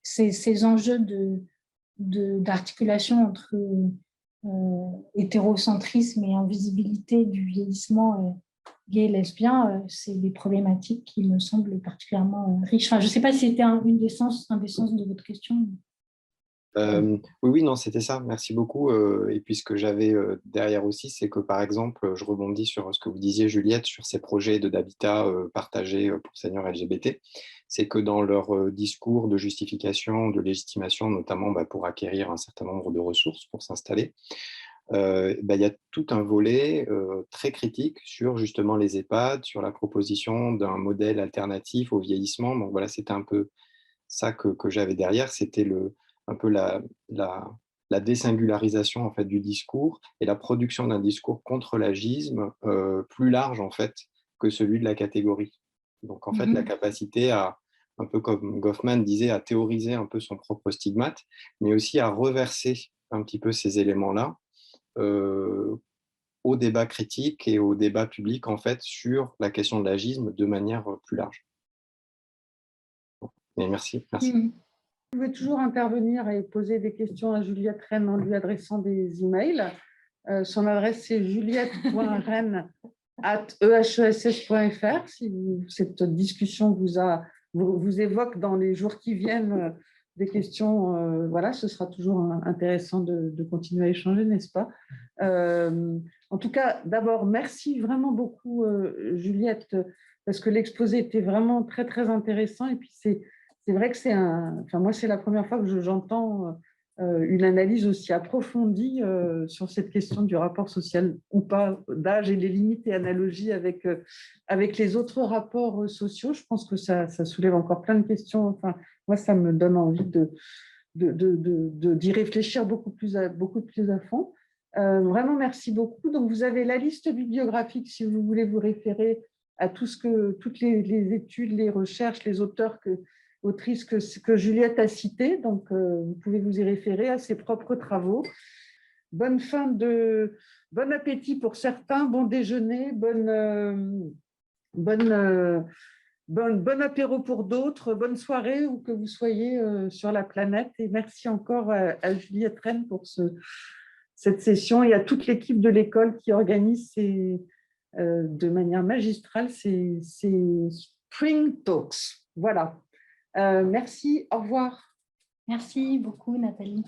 ces enjeux d'articulation entre hétérocentrisme et invisibilité du vieillissement gay et lesbien. C'est des problématiques qui me semblent particulièrement riches. Je ne sais pas si c'était un des sens de votre question. Oui, non, c'était ça. Merci beaucoup. Et puis ce que j'avais derrière aussi, c'est que par exemple, je rebondis sur ce que vous disiez, Juliette, sur ces projets d'habitat partagés pour seniors LGBT. C'est que dans leur discours de justification, de légitimation, notamment pour acquérir un certain nombre de ressources pour s'installer, il y a tout un volet très critique sur justement les EHPAD, sur la proposition d'un modèle alternatif au vieillissement. Donc voilà, c'était un peu ça que j'avais derrière, c'était un peu la désingularisation en fait, du discours et la production d'un discours contre l'agisme plus large en fait, que celui de la catégorie. Donc en fait, la capacité à, un peu comme Goffman disait, à théoriser un peu son propre stigmate, mais aussi à reverser un petit peu ces éléments-là au débat critique et au débat public en fait, sur la question de l'agisme de manière plus large. Et merci. Vous pouvez toujours intervenir et poser des questions à Juliette Rennes en lui adressant des emails. Son adresse, c'est juliette.rennes@ehess.fr. Si cette discussion vous évoque dans les jours qui viennent des questions, voilà, ce sera toujours intéressant de continuer à échanger, n'est-ce pas? En tout cas, d'abord, merci vraiment beaucoup, Juliette, parce que l'exposé était vraiment très, très intéressant. Et puis, c'est vrai que moi, c'est la première fois que j'entends une analyse aussi approfondie sur cette question du rapport social ou pas d'âge et les limites et analogies avec les autres rapports sociaux. Je pense que ça soulève encore plein de questions. Enfin, moi, ça me donne envie d'y réfléchir beaucoup plus à fond. Vraiment, merci beaucoup. Donc, vous avez la liste bibliographique si vous voulez vous référer à toutes les études, les recherches, les autrices que Juliette a citées. Donc, vous pouvez vous y référer à ses propres travaux. Bon appétit pour certains, bon déjeuner, bon apéro pour d'autres, bonne soirée où que vous soyez sur la planète. Et merci encore à Juliette Rennes pour cette session et à toute l'équipe de l'école qui organise de manière magistrale ces Spring Talks. Voilà. Merci, au revoir. Merci beaucoup, Nathalie.